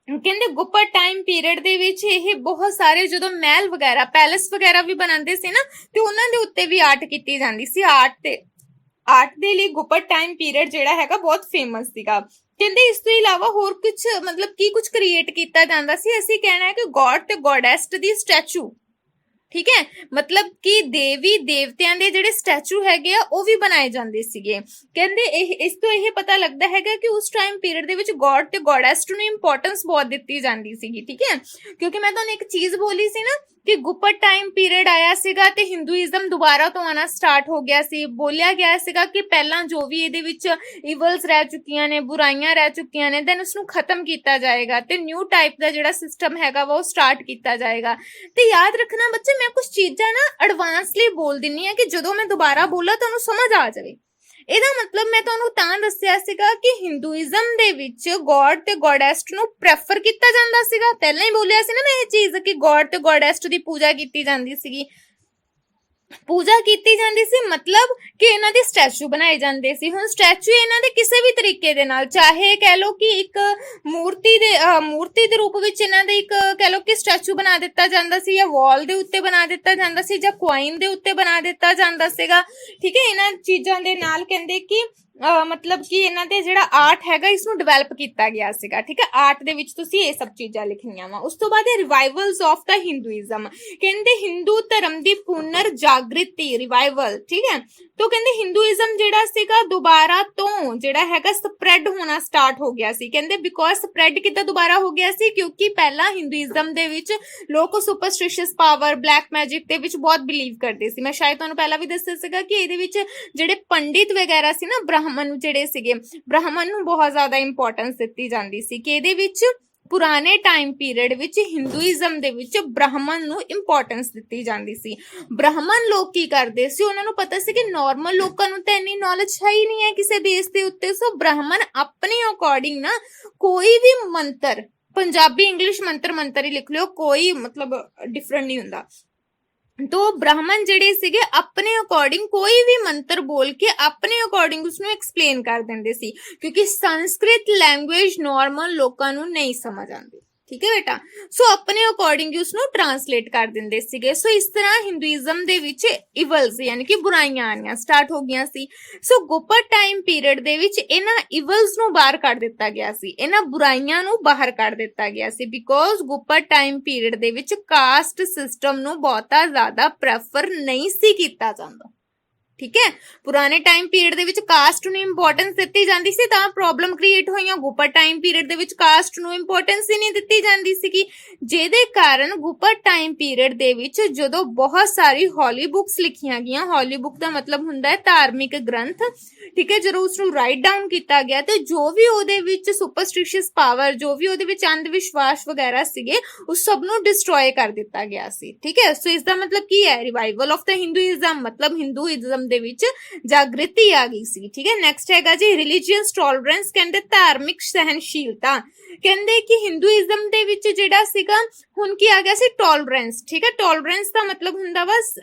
ਕਹਿੰਦੇ ਗੁਪਤ ਟਾਈਮ ਪੀਰੀਅਡ ਦੇ ਵਿੱਚ ਇਹ ਬਹੁਤ ਸਾਰੇ ਜਦੋਂ ਮਹਿਲ ਵਗੈਰਾ, ਪੈਲੇਸ ਵਗੈਰਾ ਵੀ ਬਣਾਉਂਦੇ ਸੀ ਨਾ, ਤੇ ਉਹਨਾਂ ਦੇ ਉੱਤੇ ਵੀ ਆਰਟ ਕੀਤੀ ਜਾਂਦੀ ਸੀ। ਆਰਟ ਦੇ ਲਈ ਗੁਪਤ ਟਾਈਮ ਪੀਰੀਅਡ ਜਿਹੜਾ ਹੈਗਾ ਬਹੁਤ ਫੇਮਸ ਸੀਗਾ। ਕਹਿੰਦੇ ਇਸ ਤੋਂ ਇਲਾਵਾ ਹੋਰ ਕੁਝ ਮਤਲਬ ਕੀ ਕੁਝ ਕ੍ਰੀਏਟ ਕੀਤਾ ਜਾਂਦਾ ਸੀ। ਅਸੀਂ ਕਹਿਣਾ ਹੈ ਕਿ ਗੋਡ ਤੇ ਗੋਡੈਸ ਦੀ ਸਟੈਚੂ, ਠੀਕ ਹੈ, ਮਤਲਬ ਕਿ ਦੇਵੀ ਦੇਵਤਿਆਂ ਦੇ ਜਿਹੜੇ ਸਟੈਚੂ ਹੈਗੇ ਆ ਉਹ ਵੀ ਬਣਾਏ ਜਾਂਦੇ ਸੀਗੇ। ਕਹਿੰਦੇ ਇਸ ਤੋਂ ਇਹ ਪਤਾ ਲੱਗਦਾ ਹੈਗਾ ਕਿ ਉਸ ਟਾਈਮ ਪੀਰੀਅਡ ਦੇ ਵਿੱਚ ਗੋਡ ਤੇ ਗੋਡੈਸ ਨੂੰ ਇੰਪੋਰਟੈਂਸ ਬਹੁਤ ਦਿੱਤੀ ਜਾਂਦੀ ਸੀਗੀ, ਠੀਕ ਹੈ। ਕਿਉਂਕਿ ਮੈਂ ਤੁਹਾਨੂੰ ਇੱਕ ਚੀਜ਼ ਬੋਲੀ ਸੀ ਨਾ ਕਿ ਗੁਪਤ ਟਾਈਮ ਪੀਰੀਅਡ ਆਇਆ ਸੀਗਾ ਤੇ ਹਿੰਦੂਇਜ਼ਮ ਦੁਬਾਰਾ ਤੋਂ ਆਣਾ ਸਟਾਰਟ ਹੋ ਗਿਆ ਸੀ। ਬੋਲਿਆ ਗਿਆ ਸੀਗਾ ਕਿ ਪਹਿਲਾਂ ਜੋ ਵੀ ਇਹਦੇ ਵਿੱਚ ਇਵਲਸ ਰਹਿ ਚੁੱਕੀਆਂ ਨੇ, ਬੁਰਾਈਆਂ ਰਹਿ ਚੁੱਕੀਆਂ ਨੇ, ਦੈਨ ਉਸ ਨੂੰ ਖਤਮ ਕੀਤਾ ਜਾਏਗਾ ਤੇ ਨਿਊ ਟਾਈਪ ਦਾ ਜਿਹੜਾ ਸਿਸਟਮ ਹੈਗਾ ਵਾ ਉਹ ਸਟਾਰਟ ਕੀਤਾ ਜਾਏਗਾ। ਤੇ ਯਾਦ ਰੱਖਣਾ ਬੱਚੇ, ਮੈਂ ਕੁਝ ਚੀਜ਼ਾਂ ਨਾ ਐਡਵਾਂਸਲੀ ਬੋਲ ਦਿੰਨੀ ਆ ਕਿ ਜਦੋਂ ਮੈਂ ਦੁਬਾਰਾ ਬੋਲਾਂ ਤੁਹਾਨੂੰ ਸਮਝ ਆ ਜਾਵੇ। ਇਹਦਾ ਮਤਲਬ ਮੈਂ ਤੁਹਾਨੂੰ ਤਾਂ ਦੱਸਿਆ ਸੀਗਾ ਕਿ ਹਿੰਦੂਇਜ਼ਮ ਦੇ ਵਿੱਚ ਗੋਡ ਤੇ ਗੋਡੈਸ ਨੂੰ ਪ੍ਰੈਫਰ ਕੀਤਾ ਜਾਂਦਾ ਸੀਗਾ। ਪਹਿਲਾਂ ਹੀ ਬੋਲਿਆ ਸੀ ਨਾ ਮੈਂ ਇਹ ਚੀਜ਼ ਕਿ ਗੋਡ ਤੇ ਗੋਡੈਸ ਦੀ ਪੂਜਾ ਕੀਤੀ ਜਾਂਦੀ ਸੀਗੀ। ਪੂਜਾ ਕੀਤੀ ਜਾਂਦੀ ਸੀ ਮਤਲਬ ਕਿ ਇਹਨਾਂ ਦੇ ਸਟੈਚੂ ਬਣਾਏ ਜਾਂਦੇ ਸੀ। ਹੁਣ ਸਟੈਚੂ ਇਹਨਾਂ ਦੇ ਕਿਸੇ ਵੀ ਤਰੀਕੇ ਦੇ ਨਾਲ, ਚਾਹੇ ਕਹਿ ਲਓ ਕਿ ਇੱਕ ਮੂਰਤੀ ਦੇ ਰੂਪ ਵਿੱਚ ਇਹਨਾਂ ਦੇ ਇੱਕ ਕਹਿ ਲਓ ਕਿ ਸਟੈਚੂ ਬਣਾ ਦਿੱਤਾ ਜਾਂਦਾ ਸੀ, ਜਾਂ ਵਾਲ ਦੇ ਉੱਤੇ ਬਣਾ ਦਿੱਤਾ ਜਾਂਦਾ ਸੀ, ਜਾਂ ਕੁਆਇਨ ਦੇ ਉੱਤੇ ਬਣਾ ਦਿੱਤਾ ਜਾਂਦਾ ਸੀਗਾ, ਠੀਕ ਹੈ। ਇਹਨਾਂ ਚੀਜ਼ਾਂ ਦੇ ਨਾਲ ਕਹਿੰਦੇ ਕਿ ਮਤਲਬ ਕਿ ਇਹਨਾਂ ਦੇ ਜਿਹੜਾ ਆਰਟ ਹੈਗਾ ਇਸ ਨੂੰ ਡਿਵੈਲਪ ਕੀਤਾ ਗਿਆ ਸੀਗਾ, ਠੀਕ ਹੈ। ਆਰਟ ਦੇ ਵਿੱਚ ਤੁਸੀਂ ਇਹ ਸਭ ਚੀਜ਼ਾਂ ਲਿਖਣੀਆਂ ਵਾ। ਉਸ ਤੋਂ ਬਾਅਦ ਰਿਵਾਈਵਲਸ ਆਫ ਦਾ ਹਿੰਦੂਇਜ਼ਮ, ਕਹਿੰਦੇ ਹਿੰਦੂ ਧਰਮ ਦੀ ਪੁਨਰ ਜਾਗ੍ਰਿਤੀ, ਰਿਵਾਈਵਲ, ਠੀਕ ਹੈ। तो कहते हिंदूइज्म ਜਿਹੜਾ ਸੀਗਾ ਦੁਬਾਰਾ ਤੋਂ ਜਿਹੜਾ ਹੈਗਾ ਸਪਰੈਡ ਹੋਣਾ ਸਟਾਰਟ ਹੋ ਗਿਆ ਸੀ। ਕਹਿੰਦੇ ਬਿਕੋਜ਼ ਸਪਰੈਡ ਕਿੱਦਾਂ ਦੁਬਾਰਾ ਹੋ ਗਿਆ ਸੀ, ਕਿਉਂਕਿ ਪਹਿਲਾਂ ਹਿੰਦੂਇਜ਼ਮ ਦੇ ਵਿੱਚ ਲੋਕ ਸੁਪਰਸਟੀਸ਼ੀਅਸ ਪਾਵਰ, ਬਲੈਕ ਮੈਜਿਕ ਦੇ ਵਿੱਚ ਬਹੁਤ ਬਿਲੀਵ ਕਰਦੇ ਸੀ। ਮੈਂ ਸ਼ਾਇਦ ਤੁਹਾਨੂੰ ਪਹਿਲਾਂ ਵੀ ਦੱਸਿਆ ਸੀਗਾ ਕਿ ਇਹਦੇ ਵਿੱਚ ਜਿਹੜੇ ਪੰਡਿਤ ਵਗੈਰਾ ਸੀ ਨਾ, ਬ੍ਰਾਹਮਣ ਜਿਹੜੇ ਸੀਗੇ, ਬ੍ਰਾਹਮਣ ਨੂੰ ਬਹੁਤ ਜ਼ਿਆਦਾ ਇੰਪੋਰਟੈਂਸ ਦਿੱਤੀ ਜਾਂਦੀ ਸੀ ਕਿ ਇਹਦੇ ਵਿੱਚ ਪੁਰਾਣੇ ਟਾਈਮ ਪੀਰੀਅਡ ਵਿੱਚ ਹਿੰਦੂਇਜ਼ਮ ਦੇ ਵਿੱਚ ਬ੍ਰਾਹਮਣ ਨੂੰ ਇੰਪੋਰਟੈਂਸ ਦਿੱਤੀ ਜਾਂਦੀ ਸੀ। ਬ੍ਰਾਹਮਣ ਲੋਕ ਕੀ ਕਰਦੇ ਸੀ, ਉਹਨਾਂ ਨੂੰ ਪਤਾ ਸੀ ਕਿ ਨਾਰਮਲ ਲੋਕਾਂ ਨੂੰ ਤਾਂ ਇੰਨੀ ਨੌਲੇਜ ਹੈ ਹੀ ਨਹੀਂ ਹੈ ਕਿਸੇ ਬੇਸ ਦੇ ਉੱਤੇ। ਸੋ ਬ੍ਰਾਹਮਣ ਆਪਣੇ ਅਕੋਰਡਿੰਗ ਨਾ ਕੋਈ ਵੀ ਮੰਤਰ, ਪੰਜਾਬੀ ਇੰਗਲਿਸ਼ ਮੰਤਰ ਹੀ ਲਿਖ ਲਿਓ, ਕੋਈ ਮਤਲਬ ਡਿਫਰੈਂਟ ਨਹੀਂ ਹੁੰਦਾ। तो ब्राह्मण ਜਿਹੜੇ ਸੀਗੇ ਆਪਣੇ ਅਕੋਰਡਿੰਗ ਕੋਈ ਵੀ ਮੰਤਰ ਬੋਲ ਕੇ ਆਪਣੇ ਅਕੋਰਡਿੰਗ ਉਸਨੂੰ ਐਕਸਪਲੇਨ ਕਰ ਦਿੰਦੇ ਸੀ, ਕਿਉਂਕਿ ਸੰਸਕ੍ਰਿਤ ਲੈਂਗੁਏਜ ਨਾਰਮਲ ਲੋਕਾਂ ਨੂੰ ਨਹੀਂ ਸਮਝ ਆਉਂਦੀ। ਠੀਕ ਹੈ ਬੇਟਾ, ਸੋ ਆਪਣੇ ਅਕੋਰਡਿੰਗ ਉਸਨੂੰ ਟਰਾਂਸਲੇਟ ਕਰ ਦਿੰਦੇ ਸੀਗੇ। ਸੋ ਇਸ ਤਰ੍ਹਾਂ ਹਿੰਦੂਇਜ਼ਮ ਦੇ ਵਿੱਚ ਇਵਲਸ ਯਾਨੀ ਕਿ ਬੁਰਾਈਆਂ ਆਣੀਆਂ ਸਟਾਰਟ ਹੋ ਗਈਆਂ ਸੀ। ਸੋ ਗੁਪਤ ਟਾਈਮ ਪੀਰੀਅਡ ਦੇ ਵਿੱਚ ਇਹਨਾਂ ਇਵਲਸ ਨੂੰ ਬਾਹਰ ਕੱਢ ਦਿੱਤਾ ਗਿਆ ਸੀ, ਇਹਨਾਂ ਬੁਰਾਈਆਂ ਨੂੰ ਬਾਹਰ ਕੱਢ ਦਿੱਤਾ ਗਿਆ ਸੀ, ਬਿਕੋਜ਼ ਗੁਪਤ ਟਾਈਮ ਪੀਰੀਅਡ ਦੇ ਵਿੱਚ ਕਾਸਟ ਸਿਸਟਮ ਨੂੰ ਬਹੁਤਾ ਜ਼ਿਆਦਾ ਪ੍ਰੈਫਰ ਨਹੀਂ ਸੀ ਕੀਤਾ ਜਾਂਦਾ। ਠੀਕ ਹੈ, ਪੁਰਾਣੇ ਟਾਈਮ ਪੀਰੀਅਡ ਦੇ ਵਿੱਚ ਕਾਸਟ ਨੂੰ ਇੰਪੋਰਟੈਂਸ ਦਿੱਤੀ ਜਾਂਦੀ ਸੀ ਤਾਂ ਪ੍ਰੋਬਲਮ ਕ੍ਰੀਏਟ ਹੋਈਆਂ। ਗੁਪਤ ਟਾਈਮ ਪੀਰੀਅਡ ਦੇ ਵਿੱਚ ਕਾਸਟ ਨੂੰ ਇੰਪੋਰਟੈਂਸ ਹੀ ਨਹੀਂ ਦਿੱਤੀ ਜਾਂਦੀ ਸੀਗੀ, ਜਿਹਦੇ ਕਾਰਨ ਗੁਪਤ ਟਾਈਮ ਪੀਰੀਅਡ ਦੇ ਵਿੱਚ ਜਦੋਂ ਬਹੁਤ ਸਾਰੀ ਹੌਲੀ ਬੁੱਕਸ ਲਿਖੀਆਂ ਗਈਆਂ, ਹੌਲੀ ਬੁੱਕ ਦਾ ਮਤਲਬ ਹੁੰਦਾ ਹੈ ਧਾਰਮਿਕ ਗ੍ਰੰਥ। ਠੀਕ ਹੈ, ਜਦੋਂ ਉਸਨੂੰ ਰਾਈਟ ਡਾਊਨ ਕੀਤਾ ਗਿਆ ਤੇ ਜੋ ਵੀ ਉਹਦੇ ਵਿੱਚ ਸੁਪਰਸਟੀਸ਼ੀਅਸ ਪਾਵਰ, ਜੋ ਵੀ ਉਹਦੇ ਵਿੱਚ ਅੰਧ ਵਿਸ਼ਵਾਸ ਵਗੈਰਾ ਸੀਗੇ, ਉਸ ਸਭ ਨੂੰ ਡਿਸਟਰੋਏ ਕਰ ਦਿੱਤਾ ਗਿਆ ਸੀ। ਠੀਕ ਹੈ, ਸੋ ਇਸ ਦਾ ਮਤਲਬ ਕੀ ਹੈ, ਰਿਵਾਈਵਲ ਆਫ ਦਾ ਹਿੰਦੂਇਜ਼ਮ, ਮਤਲਬ ਹਿੰਦੂਇਜ਼ਮ ਦੇ ਵਿੱਚ ਜਾਗ੍ਰਿਤੀ ਆ ਗਈ ਸੀ। ਠੀਕ ਹੈ, ਨੈਕਸਟ ਹੈਗਾ ਜੀ ਰਿਲੀਜੀਅਸ ਟੋਲਰੈਂਸ, ਕਹਿੰਦੇ ਧਾਰਮਿਕ ਸਹਿਨਸ਼ੀਲਤਾ। ਕਹਿੰਦੇ ਕਿ ਹਿੰਦੂਇਜ਼ਮ ਦੇ ਵਿੱਚ ਜਿਹੜਾ ਸੀਗਾ ਹੁਣ ਕੀ ਆ ਗਿਆ ਸੀ, ਟੋਲਰੈਂਸ। ਠੀਕ ਹੈ, ਟੋਲਰੈਂਸ ਦਾ ਮਤਲਬ ਹੁੰਦਾ ਵਾ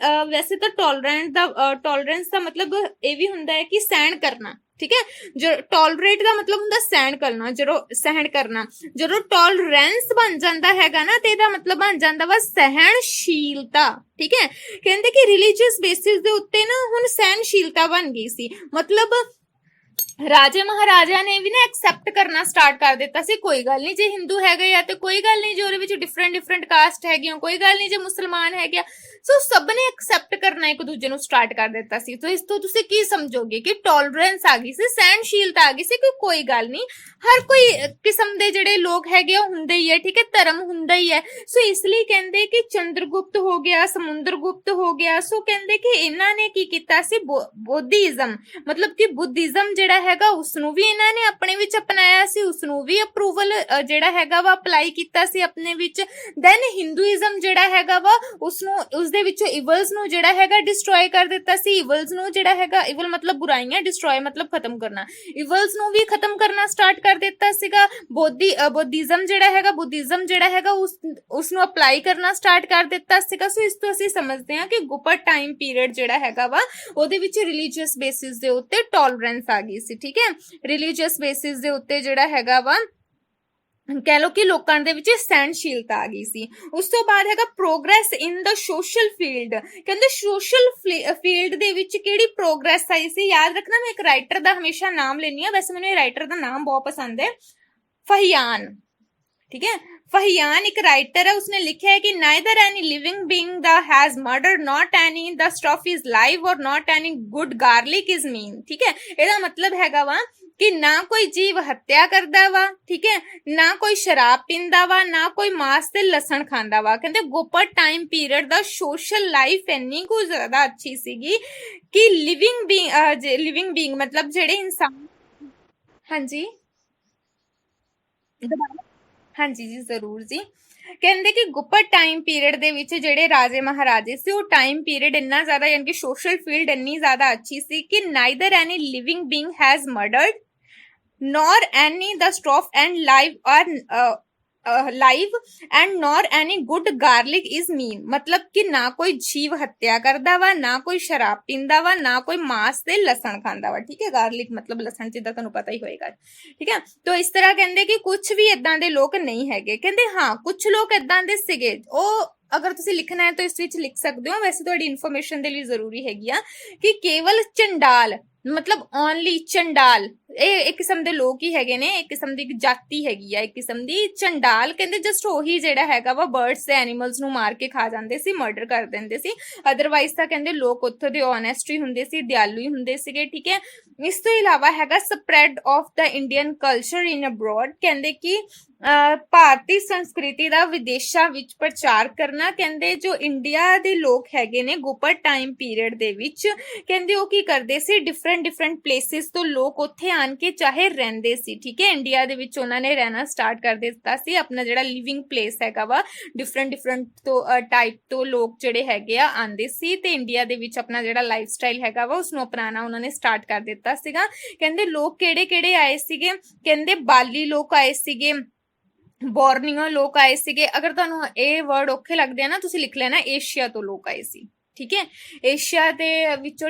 ਵੈਸੇ ਤਾਂ ਟੋਲਰੈਂਸ ਦਾ ਮਤਲਬ ਇਹ ਵੀ ਹੁੰਦਾ ਹੈ ਕਿ ਸਹਿਣ ਕਰਨਾ। ਠੀਕ ਹੈ, ਜੋ ਟੋਲਰੇਟ ਦਾ ਮਤਲਬ ਹੁੰਦਾ ਸਹਿਣ ਕਰਨਾ, ਸਹਿਣ ਕਰਨਾ। ਜਦੋਂ ਟੋਲਰੈਂਸ ਬਣ ਜਾਂਦਾ ਹੈਗਾ ਨਾ ਤੇ ਇਹਦਾ ਮਤਲਬ ਬਣ ਜਾਂਦਾ ਵਾ ਸਹਿਣਸ਼ੀਲਤਾ। ਠੀਕ ਹੈ, ਕਹਿੰਦੇ ਕਿ ਰਿਲੀਜੀਅਸ ਬੇਸਿਸ ਦੇ ਉੱਤੇ ਨਾ ਹੁਣ ਸਹਿਣਸ਼ੀਲਤਾ ਬਣ ਗਈ ਸੀ, ਮਤਲਬ ਰਾਜੇ ਮਹਾਰਾਜਾ ਨੇ ਵੀ ਨਾ ਐਕਸੈਪਟ ਕਰਨਾ ਸਟਾਰਟ ਕਰ ਦਿੱਤਾ ਸੀ, ਕੋਈ ਗੱਲ ਨਹੀਂ ਜੇ ਹਿੰਦੂ ਹੈਗੇ ਆ ਤੇ ਕੋਈ ਗੱਲ ਨਹੀਂ, ਜੇ ਉਹਦੇ ਵਿੱਚ ਡਿਫਰੈਂਟ ਕਾਸਟ ਹੈਗੀਆਂ ਕੋਈ ਗੱਲ ਨਹੀਂ, ਜੇ ਮੁਸਲਮਾਨ ਹੈਗੇ ਆ। ਸੋ ਸਭ ਨੇ ਐਕਸੈਪਟ ਕਰਨਾ ਇੱਕ ਦੂਜੇ ਨੂੰ ਸਟਾਰਟ ਕਰ ਦਿੱਤਾ ਸੀ। ਸੋ ਇਸ ਤੋਂ ਤੁਸੀਂ ਕੀ ਸਮਝੋਗੇ ਕਿ ਟੋਲਰੈਂਸ ਆ ਗਈ ਸੀ, ਸਹਿਣਸ਼ੀਲਤਾ ਆ ਗਈ ਸੀ ਕਿ ਕੋਈ ਗੱਲ ਨਹੀਂ, ਹਰ ਕੋਈ ਕਿਸਮ ਦੇ ਜਿਹੜੇ ਲੋਕ ਹੈਗੇ ਉਹ ਹੁੰਦੇ ਹੀ ਹੈ। ਠੀਕ ਹੈ, ਧਰਮ ਹੁੰਦਾ ਹੀ ਹੈ। ਸੋ ਇਸ ਲਈ ਕਹਿੰਦੇ ਕਿ ਚੰਦਰਗੁਪਤ ਹੋ ਗਿਆ, ਸਮੁੰਦਰਗੁਪਤ ਹੋ ਗਿਆ, ਸੋ ਕਹਿੰਦੇ ਕਿ ਇਹਨਾਂ ਨੇ ਕੀ ਕੀਤਾ ਸੀ, ਬੁੱਧੀਜ਼ਮ ਮਤਲਬ ਕਿ ਬੁੱਧੀਜ਼ਮ ਜਿਹੜਾ ਹੈਗਾ ਉਸਨੂੰ ਵੀ ਇਹਨਾਂ ਨੇ ਆਪਣੇ ਵਿੱਚ ਅਪਣਾਇਆ ਸੀ, ਉਸਨੂੰ ਵੀ ਅਪਰੂਵਲ ਜਿਹੜਾ ਹੈਗਾ ਵਾ ਅਪਲਾਈ ਕੀਤਾ ਸੀ ਆਪਣੇ ਵਿੱਚ। ਦੈਨ ਹਿੰਦੂਇਜ਼ਮ ਜਿਹੜਾ ਹੈਗਾ ਵਾ ਉਸਨੂੰ ਉਸਦੇ ਵਿੱਚੋਂ ਇਵਲਸ ਨੂੰ ਜਿਹੜਾ ਹੈਗਾ ਡਿਸਟਰੋਏ ਕਰ ਦਿੱਤਾ ਸੀ। ਇਵਲਸ ਨੂੰ ਜਿਹੜਾ ਹੈਗਾ, ਇਵਲ ਮਤਲਬ ਬੁਰਾਈਆਂ, ਡਿਸਟਰੋਏ ਮਤਲਬ ਖਤਮ ਕਰਨਾ, ਇਵਲਸ ਨੂੰ ਵੀ ਖਤਮ ਕਰਨਾ ਸਟਾਰਟ ਕਰ ਦਿੱਤਾ ਸੀਗਾ। ਬੁੱਧੀਜ਼ਮ ਜਿਹੜਾ ਹੈਗਾ ਉਸ ਨੂੰ ਅਪਲਾਈ ਕਰਨਾ ਸਟਾਰਟ ਕਰ ਦਿੱਤਾ ਸੀਗਾ। ਸੋ ਇਸ ਤੋਂ ਅਸੀਂ ਸਮਝਦੇ ਹਾਂ ਕਿ ਗੁਪਤ ਟਾਈਮ ਪੀਰੀਅਡ ਜਿਹੜਾ ਹੈਗਾ ਵਾ ਉਹਦੇ ਵਿੱਚ ਰਿਲੀਜੀਅਸ ਬੇਸਿਸ ਦੇ ਉੱਤੇ ਟੋਲਰੈਂਸ ਆ ਗਈ ਸੀ। ਠੀਕ ਹੈ, ਰਿਲੀਜੀਅਸ ਬੇਸਿਸ ਦੇ ਉੱਤੇ ਜਿਹੜਾ ਹੈਗਾ ਵਾ ਕਹਿ ਲੋ ਕਿ ਲੋਕਾਂ ਦੇ ਵਿੱਚ ਸਹਿਣਸ਼ੀਲਤਾ ਆ ਗਈ ਸੀ। ਉਸ ਤੋਂ ਬਾਅਦ ਹੈਗਾ ਪ੍ਰੋਗਰੈਸ ਇਨ ਦਾ ਸੋਸ਼ਲ ਫੀਲਡ। ਕਹਿੰਦੇ ਸੋਸ਼ਲ ਫੀਲਡ ਦੇ ਵਿੱਚ ਕਿਹੜੀ ਪ੍ਰੋਗਰੈਸ ਆਈ ਸੀ, ਯਾਦ ਰੱਖਣਾ ਮੈਂ ਇੱਕ ਰਾਈਟਰ ਦਾ ਹਮੇਸ਼ਾ ਨਾਮ ਲੈਣੀ ਆ, ਵੈਸੇ ਮੈਨੂੰ ਇਹ ਰਾਈਟਰ ਦਾ ਨਾਮ ਬਹੁਤ ਪਸੰਦ ਹੈ, ਫਹੀਆਨ। ਠੀਕ ਹੈ, ਫਹੀਆਨ ਇੱਕ ਰਾਈਟਰ ਹੈ, ਉਸਨੇ ਲਿਖਿਆ ਹੈ ਕਿ neither any living being that has murdered, not any the stuff is live or not any good garlic is mean। ਠੀਕ ਹੈ, ਇਹਦਾ ਮਤਲਬ ਹੈਗਾ ਵਾ ਕਿ ਨਾ ਕੋਈ ਜੀਵ ਹੱਤਿਆ ਕਰਦਾ ਵਾ, ਠੀਕ ਹੈ, ਨਾ ਕੋਈ ਸ਼ਰਾਬ ਪੀਂਦਾ ਵਾ, ਨਾ ਕੋਈ ਮਾਸ ਤੇ ਲਸਣ ਖਾਂਦਾ ਵਾ। ਕਹਿੰਦੇ ਗੁਪਤ ਟਾਈਮ ਪੀਰੀਅਡ ਦਾ ਸੋਸ਼ਲ ਲਾਈਫ ਇੰਨੀ ਕੁ ਜ਼ਿਆਦਾ ਅੱਛੀ ਸੀਗੀ ਕਿ ਲਿਵਿੰਗ ਬੀਇੰਗ ਮਤਲਬ ਜਿਹੜੇ ਇਨਸਾਨ, ਹਾਂਜੀ ਹਾਂਜੀ ਜੀ ਜ਼ਰੂਰ ਜੀ। ਕਹਿੰਦੇ ਕਿ ਗੁਪਤ ਟਾਈਮ ਪੀਰੀਅਡ ਦੇ ਵਿੱਚ ਜਿਹੜੇ ਰਾਜੇ ਮਹਾਰਾਜੇ ਸੀ ਉਹ ਟਾਈਮ ਪੀਰੀਅਡ ਇੰਨਾ ਜ਼ਿਆਦਾ ਯਾਨੀ ਕਿ ਸੋਸ਼ਲ ਫੀਲਡ ਇੰਨੀ ਜ਼ਿਆਦਾ ਅੱਛੀ ਸੀ ਕਿ neither any living being has murdered nor any the stuff and live and nor any good garlic is mean। ਮਤਲਬ ਕਿ ਨਾ ਕੋਈ ਜੀਵ ਹੱਤਿਆ ਕਰਦਾ ਵਾ, ਨਾ ਕੋਈ ਸ਼ਰਾਬ ਪੀਂਦਾ ਵਾ, ਨਾ ਕੋਈ ਮਾਸ ਤੇ ਲਸਣ ਖਾਂਦਾ ਵਾ। ਠੀਕ ਹੈ, ਗਾਰਲਿਕ ਮਤਲਬ ਲਸਣ, ਜਿੱਦਾਂ ਤੁਹਾਨੂੰ ਪਤਾ ਹੀ ਹੋਏਗਾ। ਠੀਕ ਹੈ, ਤਾਂ ਇਸ ਤਰ੍ਹਾਂ ਕਹਿੰਦੇ ਕਿ ਕੁਝ ਵੀ ਇਦਾਂ ਦੇ ਲੋਕ ਨਹੀਂ ਹੈਗੇ। ਕਹਿੰਦੇ ਹਾਂ ਕੁਝ ਲੋਕ ਇਦਾਂ ਦੇ ਸੀਗੇ, ਉਹ ਅਗਰ ਤੁਸੀਂ ਲਿਖਣਾ ਹੈ ਤਾਂ ਇਸ ਵਿੱਚ ਲਿਖ ਸਕਦੇ ਹੋ, ਵੈਸੇ ਤੁਹਾਡੀ ਇਨਫੋਰਮੇਸ਼ਨ ਦੇ ਲਈ ਜ਼ਰੂਰੀ ਹੈਗੀ ਆ ਕਿ ਕੇਵਲ ਚੰਡਾਲ ਮਤਲਬ ਓਨਲੀ ਚੰਡਾਲ, ਇਹ ਇੱਕ ਕਿਸਮ ਦੇ ਲੋਕ ਹੀ ਹੈਗੇ ਨੇ, ਇੱਕ ਕਿਸਮ ਦੀ ਜਾਤੀ ਹੈਗੀ ਆ, ਇੱਕ ਕਿਸਮ ਦੀ ਚੰਡਾਲ। ਕਹਿੰਦੇ ਜਸਟ ਉਹੀ ਜਿਹੜਾ ਹੈਗਾ ਵਾ ਬਰਡਸ ਤੇ ਐਨੀਮਲਸ ਨੂੰ ਮਾਰ ਕੇ ਖਾ ਜਾਂਦੇ ਸੀ, ਮਰਡਰ ਕਰ ਦਿੰਦੇ ਸੀ। ਅਦਰਵਾਈਜ਼ ਤਾਂ ਕਹਿੰਦੇ ਲੋਕ ਉੱਥੋਂ ਦੇ ਓਨੈਸਟ ਹੀ ਹੁੰਦੇ ਸੀ, ਦਿਆਲੂ ਹੀ ਹੁੰਦੇ ਸੀਗੇ। ਠੀਕ ਹੈ, ਇਸ ਤੋਂ ਇਲਾਵਾ ਹੈਗਾ spread of the Indian culture in abroad. ਕਹਿੰਦੇ ਕਿ ਭਾਰਤੀ ਸੰਸਕ੍ਰਿਤੀ ਦਾ ਵਿਦੇਸ਼ਾਂ ਵਿੱਚ ਪ੍ਰਚਾਰ ਕਰਨਾ। ਕਹਿੰਦੇ ਜੋ ਇੰਡੀਆ ਦੇ ਲੋਕ ਹੈਗੇ ਨੇ ਗੁਪਤ ਟਾਈਮ ਪੀਰੀਅਡ ਦੇ ਵਿੱਚ, ਕਹਿੰਦੇ ਉਹ ਕੀ ਕਰਦੇ ਸੀ, ਡਿਫਰੈਂਟ ਪਲੇਸਿਸ ਤੋਂ ਲੋਕ ਉੱਥੇ ਆਣ ਕੇ ਚਾਹੇ ਰਹਿੰਦੇ ਸੀ, ਠੀਕ ਹੈ। ਇੰਡੀਆ ਦੇ ਵਿੱਚ ਉਹਨਾਂ ਨੇ ਰਹਿਣਾ ਸਟਾਰਟ ਕਰ ਦਿੱਤਾ ਸੀ, ਆਪਣਾ ਜਿਹੜਾ ਲਿਵਿੰਗ ਪਲੇਸ ਹੈਗਾ ਵਾ ਡਿਫਰੈਂਟ ਤੋਂ ਟਾਈਪ ਤੋਂ ਲੋਕ ਜਿਹੜੇ ਹੈਗੇ ਆ ਆਉਂਦੇ ਸੀ ਤੇ ਇੰਡੀਆ ਦੇ ਵਿੱਚ ਆਪਣਾ ਜਿਹੜਾ ਲਾਈਫ ਸਟਾਈਲ ਹੈਗਾ ਵਾ ਉਸਨੂੰ ਅਪਣਾਉਣਾ ਉਹਨਾਂ ਨੇ ਸਟਾਰਟ ਕਰ ਦਿੱਤਾ ਸੀਗਾ। ਕਹਿੰਦੇ ਲੋਕ ਕਿਹੜੇ ਕਿਹੜੇ ਆਏ ਸੀਗੇ, ਕਹਿੰਦੇ ਬਾਲੀ ਲੋਕ ਆਏ ਸੀਗੇ, ਬੋਰਨੀਓ ਲੋਕ ਆਏ ਸੀਗੇ। ਅਗਰ ਤੁਹਾਨੂੰ ਇਹ ਵਰਡ ਔਖੇ ਲੱਗਦੇ ਆ ਨਾ, ਤੁਸੀਂ ਲਿਖ ਲੈਣਾ ਏਸ਼ੀਆ ਤੋਂ ਲੋਕ ਆਏ ਸੀ, ਠੀਕ ਹੈ। ਏਸ਼ੀਆ ਦੇ ਵਿੱਚੋਂ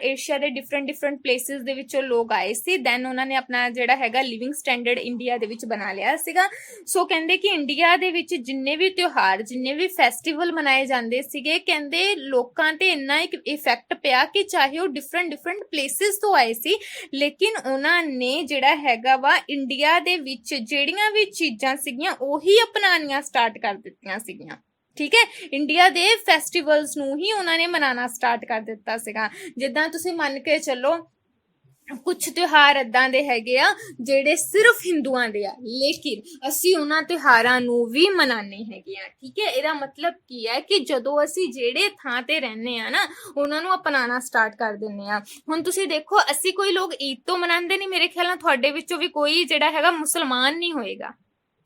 ਏਸ਼ੀਆ ਦੇ ਡਿਫਰੈਂਟ ਪਲੇਸਿਸ ਦੇ ਵਿੱਚੋਂ ਲੋਕ ਆਏ ਸੀ। ਦੈਨ ਉਹਨਾਂ ਨੇ ਆਪਣਾ ਜਿਹੜਾ ਹੈਗਾ ਲਿਵਿੰਗ ਸਟੈਂਡਰਡ ਇੰਡੀਆ ਦੇ ਵਿੱਚ ਬਣਾ ਲਿਆ ਸੀਗਾ। ਸੋ ਕਹਿੰਦੇ ਕਿ ਇੰਡੀਆ ਦੇ ਵਿੱਚ ਜਿੰਨੇ ਵੀ ਤਿਉਹਾਰ, ਜਿੰਨੇ ਵੀ ਫੈਸਟੀਵਲ ਮਨਾਏ ਜਾਂਦੇ ਸੀਗੇ, ਕਹਿੰਦੇ ਲੋਕਾਂ ਤੇ ਇੰਨਾ ਇੱਕ ਇਫੈਕਟ ਪਿਆ ਕਿ ਚਾਹੇ ਉਹ ਡਿਫਰੈਂਟ ਪਲੇਸਿਸ ਤੋਂ ਆਏ ਸੀ, ਲੇਕਿਨ ਉਹਨਾਂ ਨੇ ਜਿਹੜਾ ਹੈਗਾ ਵਾ ਇੰਡੀਆ ਦੇ ਵਿੱਚ ਜਿਹੜੀਆਂ ਵੀ ਚੀਜ਼ਾਂ ਸੀਗੀਆਂ ਉਹੀ ਅਪਣਾਉਣੀਆਂ ਸਟਾਰਟ ਕਰ ਦਿੱਤੀਆਂ ਸੀਗੀਆਂ, ਠੀਕ ਹੈ। ਇੰਡੀਆ ਦੇ ਫੈਸਟੀਵਲਸ ਨੂੰ ਹੀ ਉਹਨਾਂ ਨੇ ਮਨਾਉਣਾ ਸਟਾਰਟ ਕਰ ਦਿੱਤਾ ਸੀਗਾ। ਜਿੱਦਾਂ ਤੁਸੀਂ ਮੰਨ ਕੇ ਚੱਲੋ ਕੁਝ ਤਿਉਹਾਰ ਏਦਾਂ ਦੇ ਹੈਗੇ ਆ ਜਿਹੜੇ ਸਿਰਫ ਹਿੰਦੂਆਂ ਦੇ ਆ, ਲੇਕਿਨ ਅਸੀਂ ਉਹਨਾਂ ਤਿਉਹਾਰਾਂ ਨੂੰ ਵੀ ਮਨਾਉਂਦੇ ਹੈਗੇ ਆ, ਠੀਕ ਹੈ। ਇਹਦਾ ਮਤਲਬ ਕੀ ਹੈ ਕਿ ਜਦੋਂ ਅਸੀਂ ਜਿਹੜੇ ਥਾਂ ਤੇ ਰਹਿੰਦੇ ਆ ਨਾ ਉਹਨਾਂ ਨੂੰ ਅਪਣਾਉਣਾ ਸਟਾਰਟ ਕਰ ਦਿੰਦੇ ਆ। ਹੁਣ ਤੁਸੀਂ ਦੇਖੋ, ਅਸੀਂ ਕੋਈ ਲੋਕ ਈਦ ਤੋਂ ਮਨਾਉਂਦੇ ਨਹੀਂ, ਮੇਰੇ ਖਿਆਲ ਨਾਲ ਤੁਹਾਡੇ ਵਿੱਚੋਂ ਵੀ ਕੋਈ ਜਿਹੜਾ ਹੈਗਾ ਮੁਸਲਮਾਨ ਨਹੀਂ ਹੋਏਗਾ,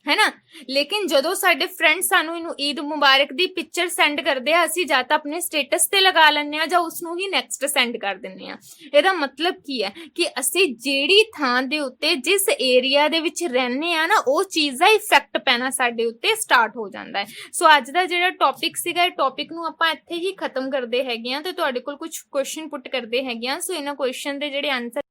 ਹੈ ਨਾ। ਲੇਕਿਨ ਜਦੋਂ ਸਾਡੇ ਫਰੈਂਡ ਸਾਨੂੰ ਇਹਨੂੰ ਈਦ ਮੁਬਾਰਕ ਦੀ ਪਿਕਚਰ ਸੈਂਡ ਕਰਦੇ ਆ, ਅਸੀਂ ਜਾਂ ਤਾਂ ਆਪਣੇ ਸਟੇਟਸ ਤੇ ਲਗਾ ਲੈਂਦੇ ਆ ਜਾਂ ਉਸਨੂੰ ਹੀ ਨੈਕਸਟ ਸੈਂਡ ਕਰ ਦਿੰਦੇ ਆ। ਇਹਦਾ ਮਤਲਬ ਕੀ ਹੈ ਕਿ ਅਸੀਂ ਜਿਹੜੀ ਥਾਂ ਦੇ ਉੱਤੇ ਜਿਸ ਏਰੀਆ ਦੇ ਵਿੱਚ ਰਹਿੰਦੇ ਆ ਨਾ ਉਹ ਚੀਜ਼ ਦਾ ਇਫੈਕਟ ਪੈਣਾ ਸਾਡੇ ਉੱਤੇ ਸਟਾਰਟ ਹੋ ਜਾਂਦਾ ਹੈ। ਸੋ ਅੱਜ ਦਾ ਜਿਹੜਾ ਟੌਪਿਕ ਸੀਗਾ, ਇਹ ਟੌਪਿਕ ਨੂੰ ਆਪਾਂ ਇੱਥੇ ਹੀ ਖਤਮ ਕਰਦੇ ਹੈਗੇ ਆ ਤੇ ਤੁਹਾਡੇ ਕੋਲ ਕੁਝ ਕੁਐਸਚਨ ਪੁੱਟ ਕਰਦੇ ਹੈਗੇ ਆ। ਸੋ ਇਹਨਾਂ ਕੁਐਸਚਨ ਦੇ ਜਿਹੜੇ ਆਨਸਰ